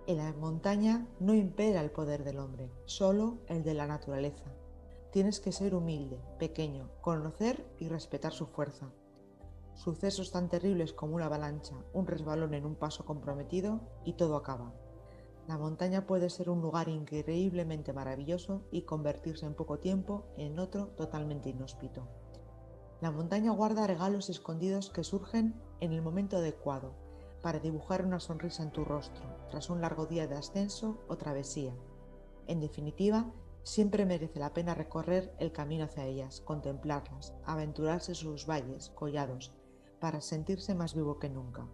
Speaker 2: En la montaña no impera el poder del hombre, solo el de la naturaleza. Tienes que ser humilde, pequeño, conocer y respetar su fuerza. Sucesos tan terribles como una avalancha, un resbalón en un paso comprometido y todo acaba. La montaña puede ser un lugar increíblemente maravilloso y convertirse en poco tiempo en otro totalmente inhóspito. La montaña guarda regalos escondidos que surgen en el momento adecuado para dibujar una sonrisa en tu rostro tras un largo día de ascenso o travesía. En definitiva, siempre merece la pena recorrer el camino hacia ellas, contemplarlas, aventurarse en sus valles, collados, para sentirse más vivo que nunca.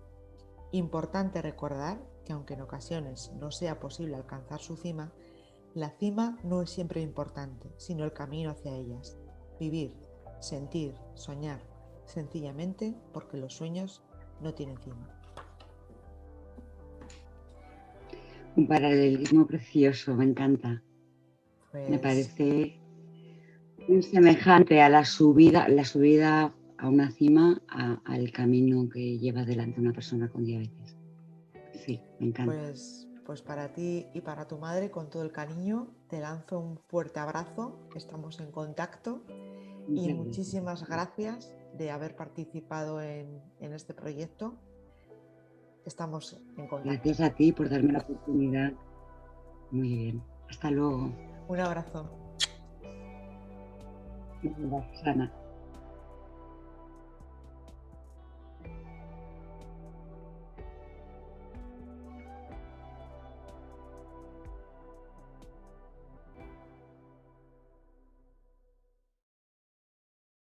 Speaker 2: Importante recordar que aunque en ocasiones no sea posible alcanzar su cima, la cima no es siempre importante, sino el camino hacia ellas. Vivir, sentir, soñar, sencillamente porque los sueños no tienen cima.
Speaker 1: Un paralelismo precioso, me encanta. Me
Speaker 2: Pues
Speaker 1: parece muy semejante a la subida a una cima, al camino que lleva adelante una persona con diabetes. Sí, me encanta.
Speaker 2: Pues para ti y para tu madre, con todo el cariño, te lanzo un fuerte abrazo. Estamos en contacto y
Speaker 1: Muchas
Speaker 2: muchísimas
Speaker 1: gracias.
Speaker 2: gracias de haber participado en este proyecto. Estamos en contacto.
Speaker 1: Gracias a ti por darme la oportunidad. Muy bien. Hasta luego.
Speaker 2: Un abrazo.
Speaker 1: Gracias, Ana.